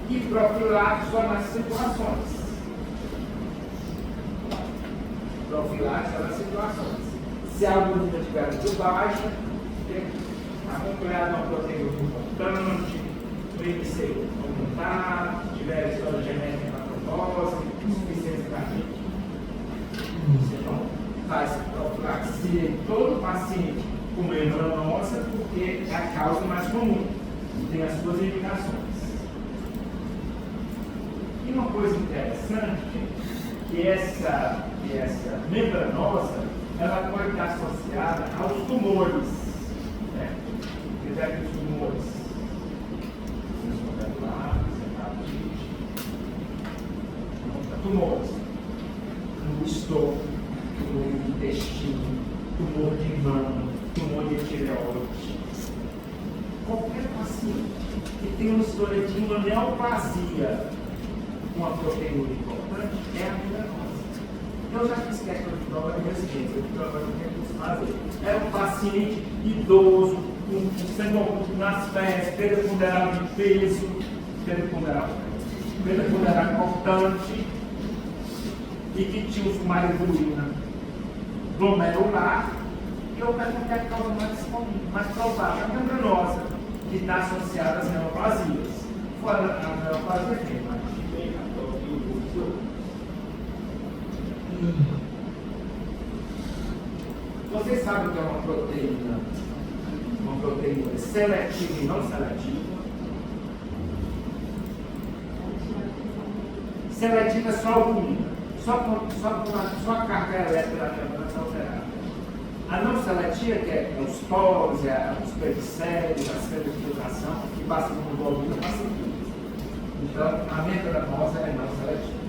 e profilaxe só nas situações. Profilaxe só nas situações. Se a albumina estiver muito baixa, acompanhado de uma proteína importante, o IMC aumentar, se tiver história genética na trombose, insuficiência cardíaca, você não faz profilaxia em todo paciente com membranosa, porque é a causa mais comum e tem as suas indicações. E uma coisa interessante, que essa membranosa, ela pode estar associada aos tumores, né? Que é os tumores. Tumores no estômago, tumor de intestino, tumor de mama, tumor de tireoide. Qualquer paciente que tem uma história de uma neoplasia, uma proteína importante, é a membranosa. Eu já fiz questão de prova de residência, de prova de que fazer. É um paciente idoso, com sangue oculto nas fezes, perda ponderal de peso, perda ponderal importante, e que tinha os sumários de urina glomerular, e eu perguntei a causa mais provável, a membranosa, que está associada às neoplasias. Fora a neoplasia, vocês sabem que é uma proteína seletiva e não seletiva. Seletiva é só a albumina, só a carga elétrica da membrana é alterada. A não seletiva, que é os poros, os pericélios, a célula de filtração, que passa por globina, passa tudo. Então, a membranosa é não seletiva.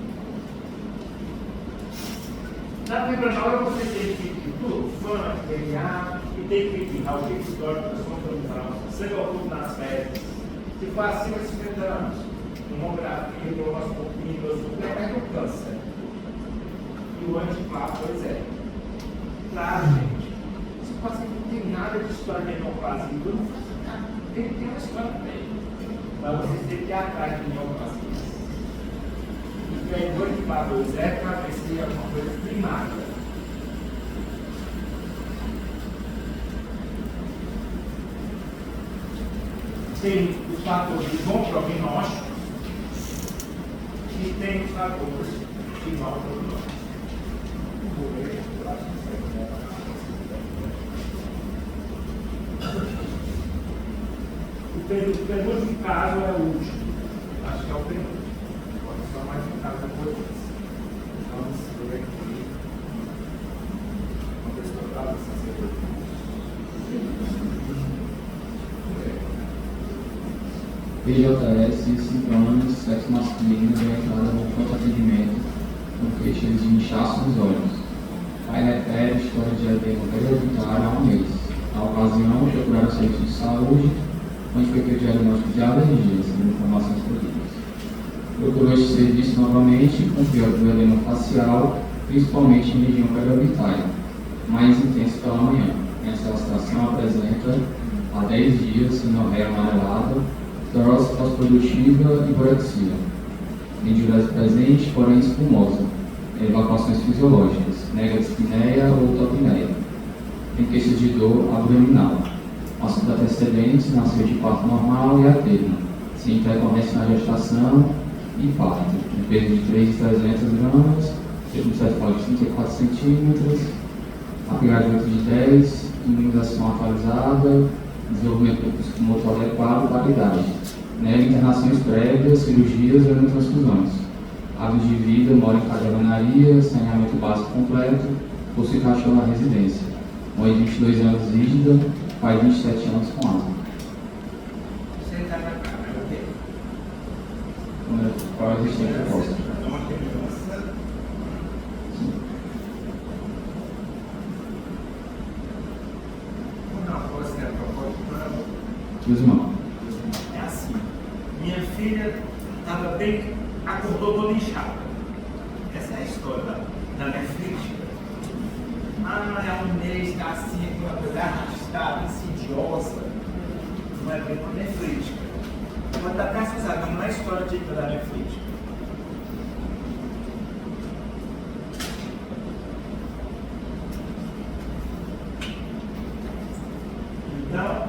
Na membranosa você tem que tudo, fã, DNA, e tem que pedir alguém histórico da sua produção, sangue oculto nas fezes. Se for acima de 50 anos, tomografia, colonoscopia, é do câncer. E o antipapo, pois é. Claro, gente, se o paciente não tem nada de história de neoplasia, eu não faço nada. Tem uma história dele. Mas vocês têm que ir atrás de neoplasia. E aí, o antipapo, pois é, para ver se é uma coisa primária. Tem os fatores de bom prognóstico e tem os fatores de mau prognóstico. O penúltimo caso é o último. Acho que é o penúltimo. Pode ser mais um caso depois disso. Vamos ver aqui. Vamos estudar essa sequência. PJS, 5 anos, sexo masculino, vem entrada no pronto atendimento com queixas de inchaço nos olhos. Pai refere história de edema periorbitário há um mês. Na ocasião, procuraram o serviço de saúde, onde foi feito o diagnóstico de alergia, segundo informações colhidas. Procurou este serviço novamente com pior do edema facial, principalmente em região periorbitária, mais intenso pela manhã. Essa situação apresenta há 10 dias sinorreia amarelada, torose pós-produtiva e borexia. Tem diurese presente, porém espumosa. Evacuações fisiológicas, nega dispneia ou topneia. Tem queixas de dor abdominal. Assunto antecedentes, nasceu de parto normal e a termo, sem intercorrência na gestação e parto. Um peso de 3,300 gramas, circunferência de 34 centímetros, apegada de 8 de 10, imunização atualizada, desenvolvimento do psicomotor adequado para a idade. Nega internações prévias, cirurgias ou transfusões. Hábitos de vida, mora em casa de alvenaria, saneamento básico completo, possui cachorro na residência. Mãe de 22 anos rígida, pai de 27 anos com asma. Você está na cara, Qual é a sempre possa. É uma criança. Não, pode ser Meus irmãos, é assim. Minha filha estava bem, acordou toda inchada. Essa é a história da nefrítica. É um mês, está assim, com uma coisa arrastada, insidiosa. Não é bem uma nefrítica. Quando está precisada, não é a história típica da nefrítica. Então,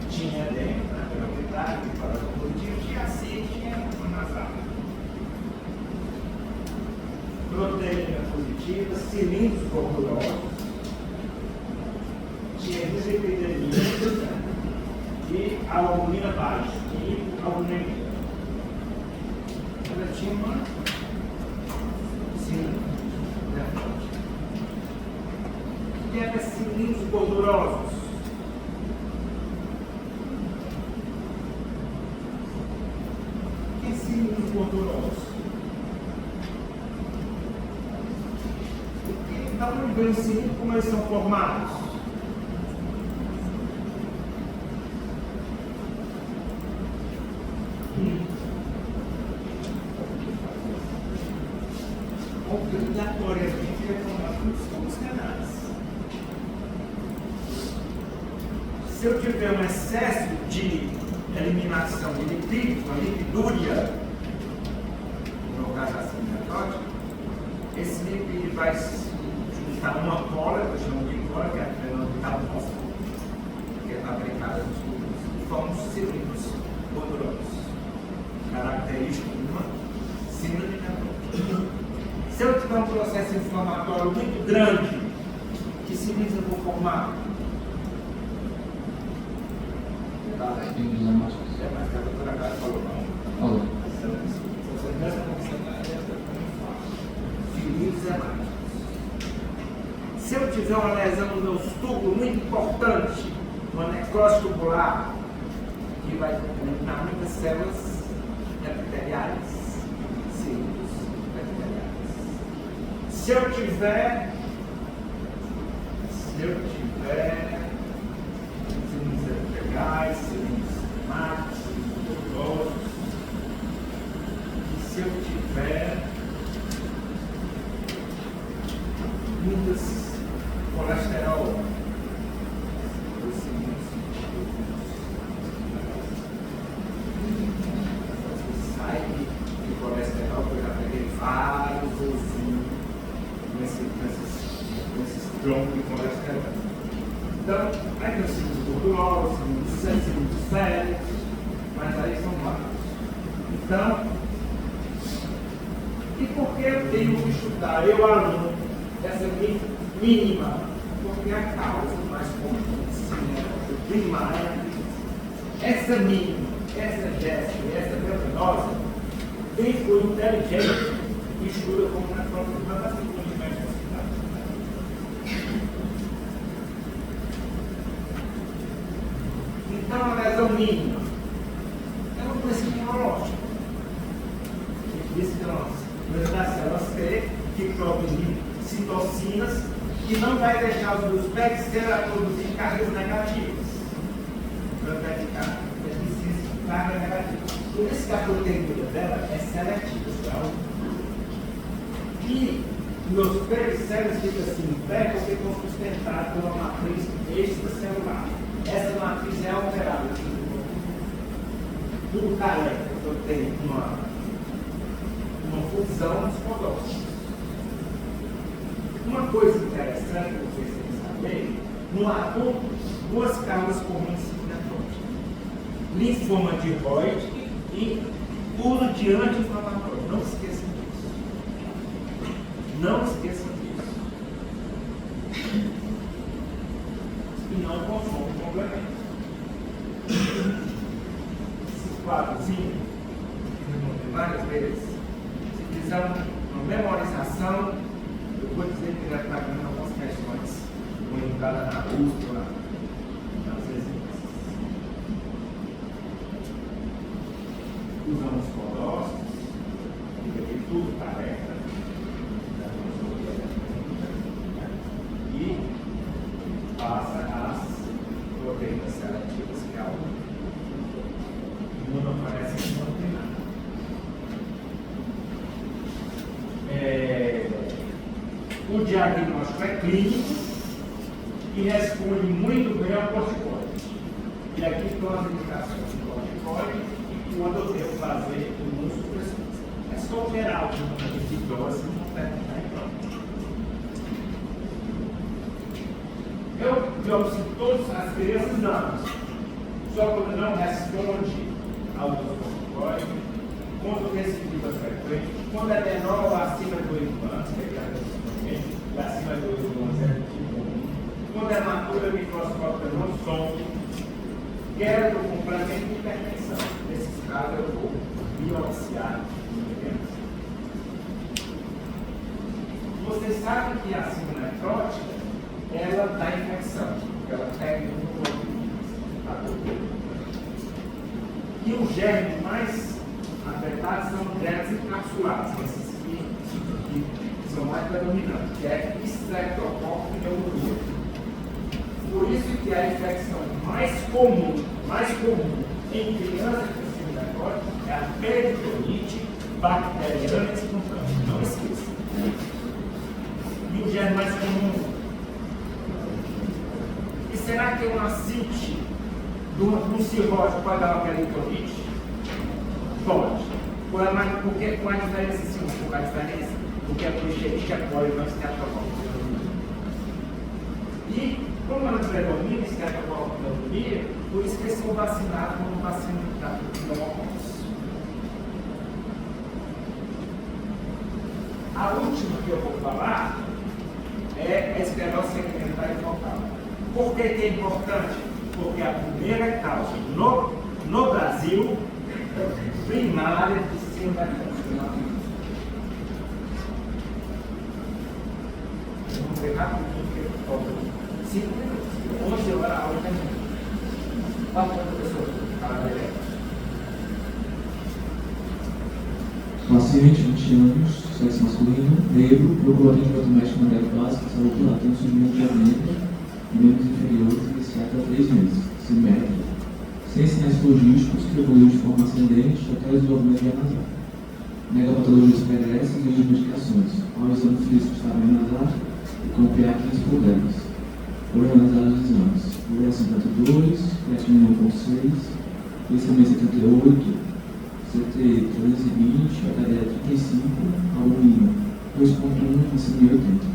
tinha dentro, pela verdade, que fala do positivo, tinha assim, tinha nasal. Proteína positiva, cilindros gordurosos, tinha dislipidemia e albumina baixa, e albuminemia. Ela tinha uma cilindro. Que é cilindros gordurosos. Que cilindros gordurosos? Então, não vê o cilindro como eles são formados. Obrigatoriamente é formado nos canais. Se eu tiver um excesso de eliminação de lipídios, uma lipidúria, no caso assim, necrótica, esse lipídio vai se juntar numa cola, que eu chamo de cola, que é a fenolipidose, que é fabricada nos tubos, e forma os cilindros gordurosos, característico de uma síndrome necrótica. Se eu tiver um processo inflamatório muito grande, que cilindros eu vou formar? cilindros hemáticos. É, mas que a doutora Clara falou, não. Olha, Você presta atenção, cilindros hemáticos. Se eu tiver uma lesão nos meus tubos muito importante, uma necrose tubular, que vai eliminar muitas células epiteliais, cilindros epiteliais. Se eu tiver cilindros epiteliais, cilindros hemáticos, cilindros gordurosos, e se eu tiver muitas colesterol, os cilindros sai de colesterol, que eu já peguei vários ovinhos nesses troncos de colesterol. Então, aí tem os cilindros gordurosos, cilindros sérios, mas aí são vários. Então, e por que eu tenho que estudar, eu aluno, essa mínima? Porque a causa mais comum, primária, essa mínima, essa géssica e essa verminosa, quem for inteligente estuda como na própria inflamação de médica. Então, a lesão mínima é uma doença imunológica. Disse que das células T que produzem citocinas que não vai deixar os meus pés ser a produzir cargas negativas. Vai ficar deficiência de carga negativa. Por isso que a proteína dela é seletiva. Tá? E meus pericélios ficam assim em pé porque estão sustentados por uma matriz extracelular. Essa matriz é alterada. Tudo careca, eu tenho uma fusão dos condócitos. Uma coisa interessante que vocês têm que saber, no adulto, duas causas comuns de necrótica: linfoma de Hodgkin e uso de anti-inflamatório. Não esqueçam disso. Não esqueçam disso. E não confundam complemento. Esses quadrozinhos, que eu mostrei várias vezes, se fizer uma memorização, eu vou dizer que vai estar dando algumas questões orientadas na bússola, nas exigências. passa as proteínas seletivas, que é algo que não aparece em não tem nada. O diagnóstico é clínico e responde muito bem ao corticoide. E aqui estão as indicações do corticoide e quando eu devo fazer o uso preciso. É só operar o número de doses não terminar em pronto. Eu biopsio todas as crianças damos, só quando não responde ao uso corticoide, quando recidiva frequente, quando é menor ou acima de 8 anos, que é e acima de 8 anos é tipo 1. Quando é matura microscópica no som, quero complemento de hipertensão. Nesses casos eu vou biopsiar. Vocês sabem que a síndrome nefrótica, ela dá infecção, porque ela pega no corpo. E os germes mais afetados são germes encapsulados, esses que são mais predominantes, que é Streptococcus pneumoniae. Por isso que a infecção mais comum em crianças com síndrome nefrótica é a peritonite bacteriana espontânea. Não esqueça. E o germe mais comum. E será que uma cinte do cirrótico pode dar uma peritonite? Pode. Qual a diferença, sim, qual a diferença? Porque a policherite é poli, não Streptococcus pneumoniae. E como ela predomina Streptococcus pneumoniae, por isso que eles são vacinados como vacina da pneumococos. A última que eu vou falar é a esclerose segmentar e focal. Por que é importante? Porque a primeira causa no Brasil primária de síndrome nefrótica. Vamos ver rapidinho que falta 5 minutos. 11 horas a aula também. Fala para a professora. Paciente, 20 anos, sexo masculino, negro, procurou atendimento médico na DEC básica, saúde lá, tem um surgimento de aumento de membros inferiores iniciado há 3 meses, simétrico, sem sinais logísticos, que evoluiu de forma ascendente até o desenvolvimento de anasal. Negapatologias pregressas e de medicações. Ao exame físico está bem nasal e com PA 15 por 10. Foram realizados os exames. Urea 52, creatinina 1,6, glicemia 78, CT 320, HDL 35, albumina 2,1 e 180.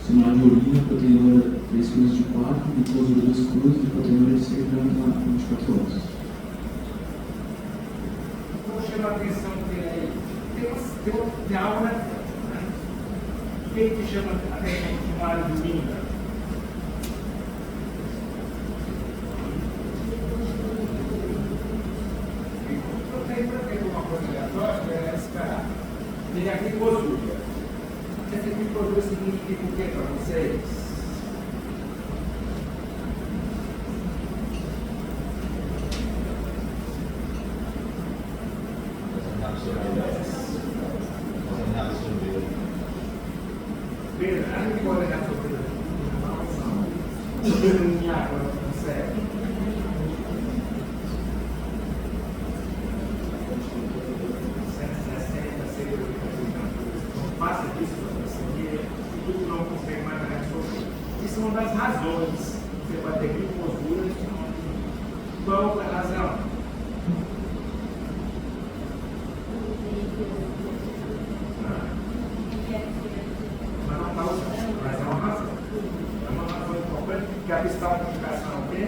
Sinal de urina, proteína 3 cruzes de 4, glicose 2 cruzes e proteína de 6 gramas na 24 horas. Vou chamar a atenção que tem algo na frente. O que chama a atenção de uma área de urina? Tem a glicosúria. Essa glicosúria significa o que para vocês? A gente pode resolver em água, não consegue. Passa disso para você que tudo não consegue mais resolver. Isso é uma das razões que você vai ter glicosura. Qual a outra razão? Mas não está usando, mas é uma razão. É uma razão importante, porque a principal complicação é o quê?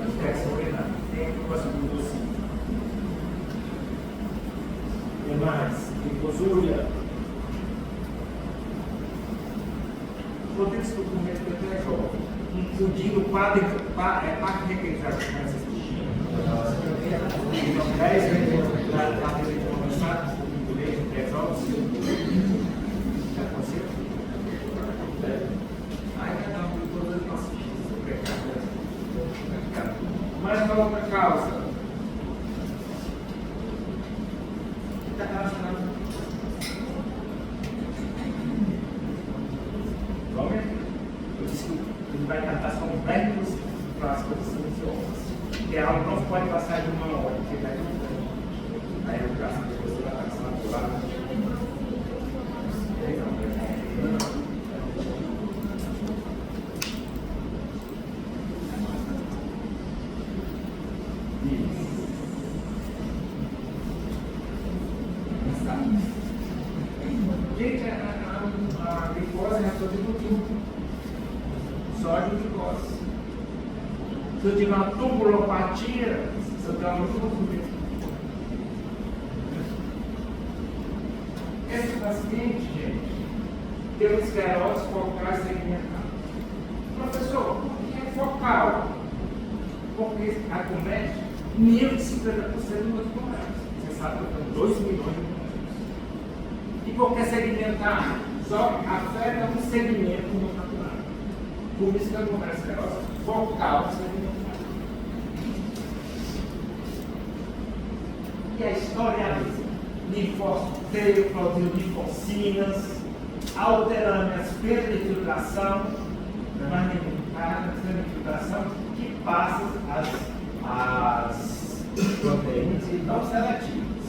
Infecção urinária. Tem a preocupação do docinho. E mais? Glicosúria. Rodrigues documento que até jovem, incluindo parte requentada com essas bichinhas. Então, 10 vezes da parte de conversar, com o leite, resolve. Já aconteceu? Aí cada um de todas as nossas pecados. Mas qual outra causa? Está relacionado. Eu disse que vai tratar completos para as coisas silenciosas. E ela não pode passar de uma hora, porque vai a educação de você vai passar por lá. Gente, a glicose é reação de tudo. Sódio e glicose. Se eu tiver uma tumbulopatia, se eu tiver muito confundido. Esse paciente, gente, tem uma esclerose focal segmentar. Professor, por que é focal? Porque acomete 1.050% dos comédios. Você sabe que eu tenho 2 milhões de comédios. E por que segmentar? Só afeta um segmento no capilar. Por isso que eu começo a esclerose focal segmentar. E a história é a mesma. Linfócito, proteína de linfocinas, alterando as perdas de filtração, mas de filtração que passa as proteínas e não seletivas.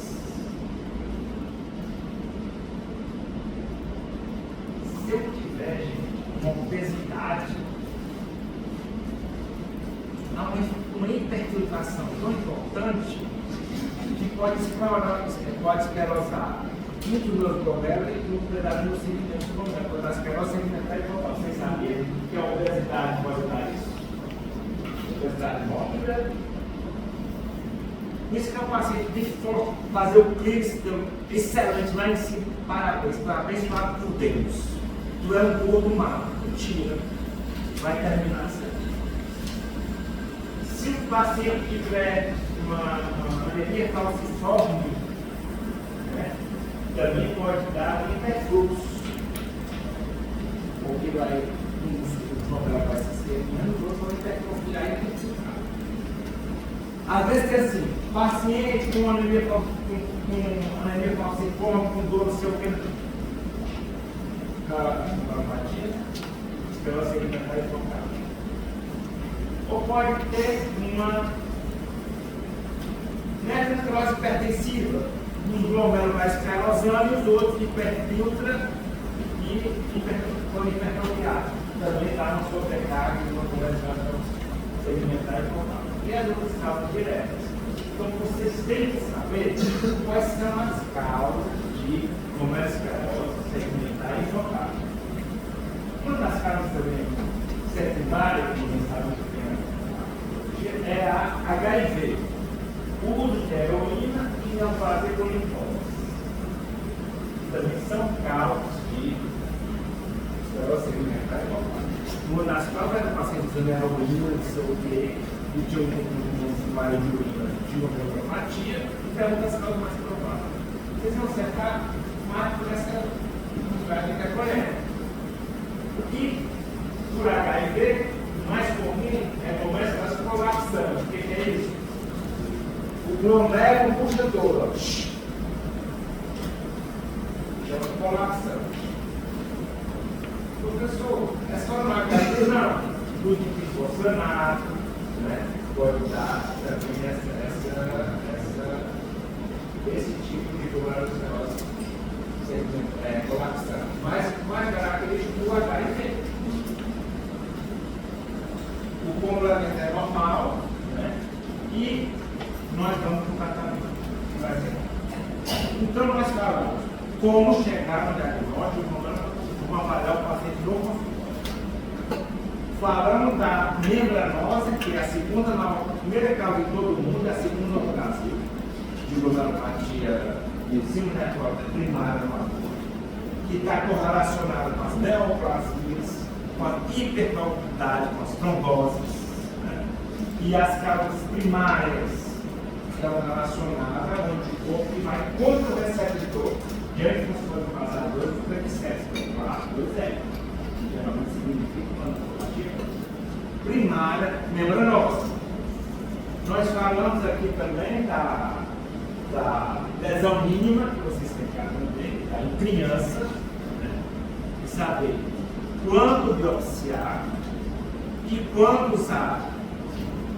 Se eu tiver, gente, uma obesidade, uma hiperfiltração tão importante, que pode esclerosar muito dos glomérulos e muito pedaço do segmento do glomérolo. Quando a esclerose segmentar é igual, vocês sabiam que a obesidade pode dar isso? Obesidade mórbida. Por isso que é um paciente de fazer o clínico excelente lá em cima. Parabéns por Deus. Tu é um gordo mal, mentira. Vai terminar certo. Se o paciente tiver uma anemia falciforme, né, também pode dar hiperfluxo, porque o problema vai se estendendo, os outros vão hipertrofiar e intensificar. Às vezes é assim, paciente com anemia falciforme, com dor no seu canto, calopatia, esclerose segmentar e focal. Ou pode ter uma necrose hipertensiva, um glomérolo vai esclerosando e os outros hiperfiltra e hipertrofiado. Também está no seu pecado e uma conversão segmentar e focal. E as outras causas diretas. Então vocês têm que saber quais são as causas de glomerulosclerose segmentar e focal. Uma das causas também secundárias, que não sabe muito bem, é a HIV. O uso de heroína e não fazer com linfose. Também são causas de esclerose segmentar e focal. Uma das causas é o paciente usando heroína, não sei o quê, e de um usuário de urina de uma neuropatia, então é uma das causas mais prováveis. Vocês vão cercar mais por essa prática que é correta. E por HIV, o mais comum é começar colapsando. O que é isso? O glomérulo puxa todo. Chama colapsando. Professor, é só no HIV? Não. Do difosfanato, né? Pode dar também esse tipo de glomerulosclerose colapsando. Mas mais característico do HIV. O complemento é normal, né? E nós vamos para o tratamento. Então nós falamos como chegar no diagnóstico, como avaliar o paciente no consultório. Falamos da membranosa, que é a primeira causa de todo mundo, a segunda no Brasil, de glomerulopatia de enzima necrótica primária no adulto, que está correlacionada com as neoplasias, com a hipertroficidade, com as tromboses, né? E as causas primárias estão relacionadas ao anticorpo que vai contra o receptor diante dos vasodilatadores do PET-7, que geralmente significa uma neoplasia primária membranosa. Nós falamos aqui também da lesão mínima, que vocês têm que aprender, tá? Em criança, né? E saber quando biopsiar, que quando usar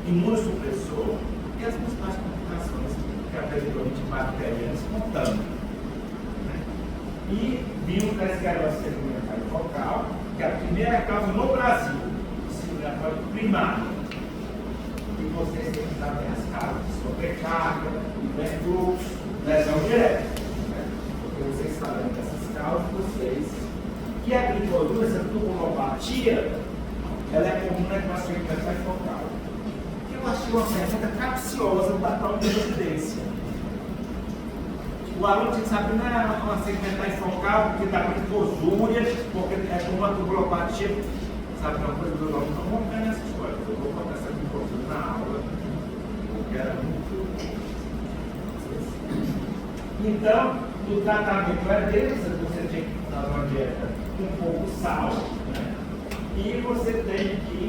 imunossupressor, tem as principais complicações que apresentam bacteriana espontânea. E vimos da esclerose segmentária focal, que é a primeira causa no Brasil, circulatório primário. E vocês têm que saber as causas: sobrecarga, hiperfluxo, lesão direta. Porque vocês sabem dessas causas, vocês. E a glicose, essa tubulopatia, ela é comum na equação segmentária focal. Eu achei uma pergunta capciosa da própria residência. O aluno tinha que saber, não é uma segmentar focal, porque dá glicosúria, porque é como uma tubulopatia. Sabe uma coisa do aluno? Não vou ficar nessa história, eu vou botar essa glicosúria na aula, porque era muito. Então, no tratamento é deles, você tem que dar uma dieta com pouco sal, né? E você tem que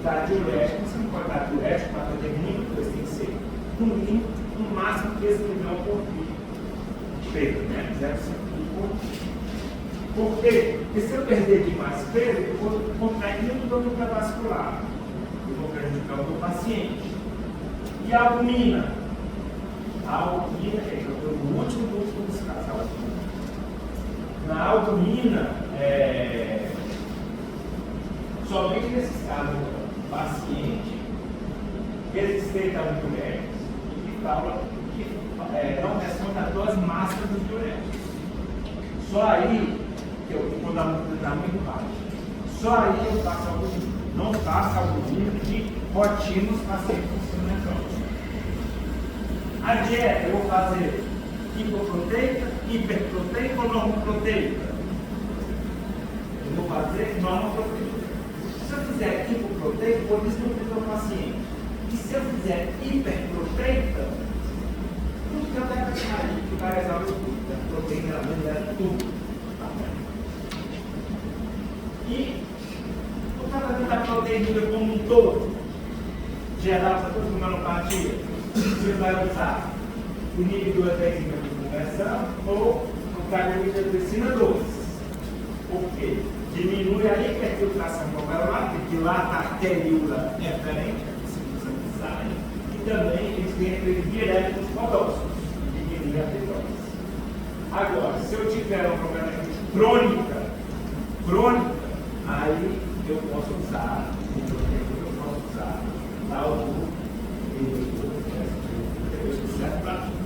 dar diurético. Você não pode dar diurético para ter muito, você tem que ser no mínimo, no máximo 13 mg por dia. Peso, né? 0,5 por dia. Por quê? Porque se eu perder demais peso, eu vou contrair muito dano intravascular. Eu vou prejudicar o meu paciente. E a albumina? A albumina, que eu estou no último dos casos. Na albumina, somente nesses casos, o paciente resistente a diuréticos que não responde a dose máxima dos diuréticos. Só aí, que eu vou dar muito baixo, só aí eu faço albumina. Não faço albumina de rotina nos pacientes com síndrome nefrótica. A dieta eu vou fazer hipoproteica, hiperproteica ou normoproteica? Eu vou fazer normoproteica. Se eu fizer hipoproteica, eu vou desnutrir o paciente. E se eu fizer hiperproteica, tudo que eu quero sair, que vai resolver tudo. A proteína é tudo. E o tratamento da proteína como um todo, geral para toda a homeopatia, você vai usar o inibidor da enzima de conversão ou o carboidraticina 12. Por quê? Diminui a hiperfiltração glomerular, porque dilata a arteríola referente, e também eles têm efeito direto nos podócitos, diminui a arteriose. Agora, se eu tiver uma problema crônica, aí eu posso usar, lá o certo para tudo.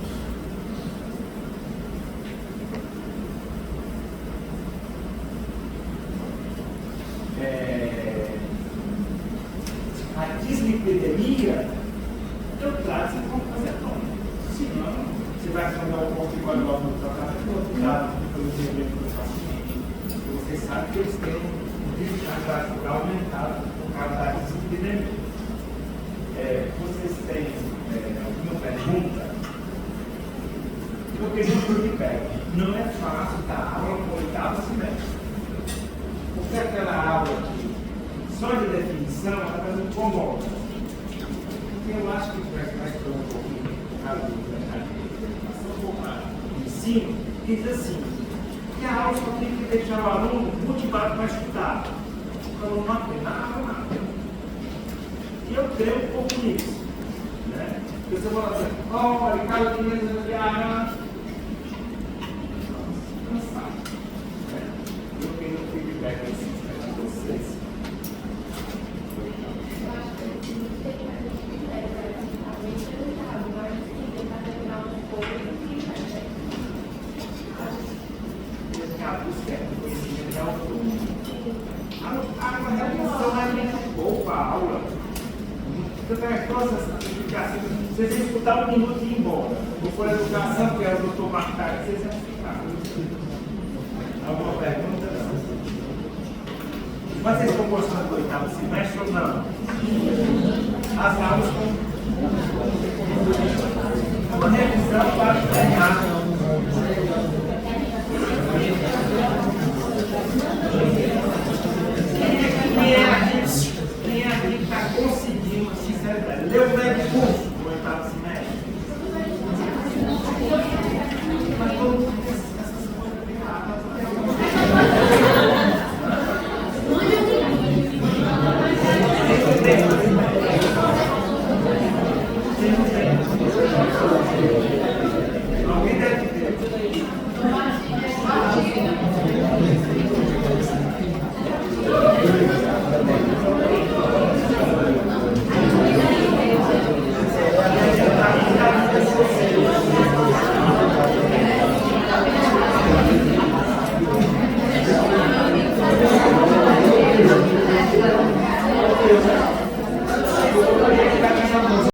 A dislipidemia, eu trato como fazer tônico. Senão, você vai mandar um corticoide no tratamento, cuidado pelo desenvolvimento do paciente. Você sabe que eles têm um risco cardiovascular aumentado por causa da dislipidemia. Vocês têm alguma pergunta? Porque muito me pega. Não é fácil dar aula com oitavo semestre. Porque aquela aula aqui, só de definição, ela me incomoda. Porque eu acho que vai ter um pouquinho de ensino, diz assim, que a aula só tem que deixar o aluno motivado para estudar. O aluno não aprende nada. E eu creio um pouco nisso. Né? Porque você fala assim, olha, cada dia cansado. Eu quero um feedback assim para vocês. A busca do conhecimento é autônomo. A realização é muito pouco a aula. Então, as coisas, vocês vão escutar 1 minuto e ir embora. Ou por educação, que é o doutor Marcari, vocês vão ficar. Alguma pergunta? Mas vocês estão gostando do oitavo semestre ou não? As aulas estão. Uma revisão para treinar. Quem aqui está conseguindo, sinceridade, ler o breve curso do oitavo semestre? Mas todo mundo tem essas coisas bem rápidas. Obrigado.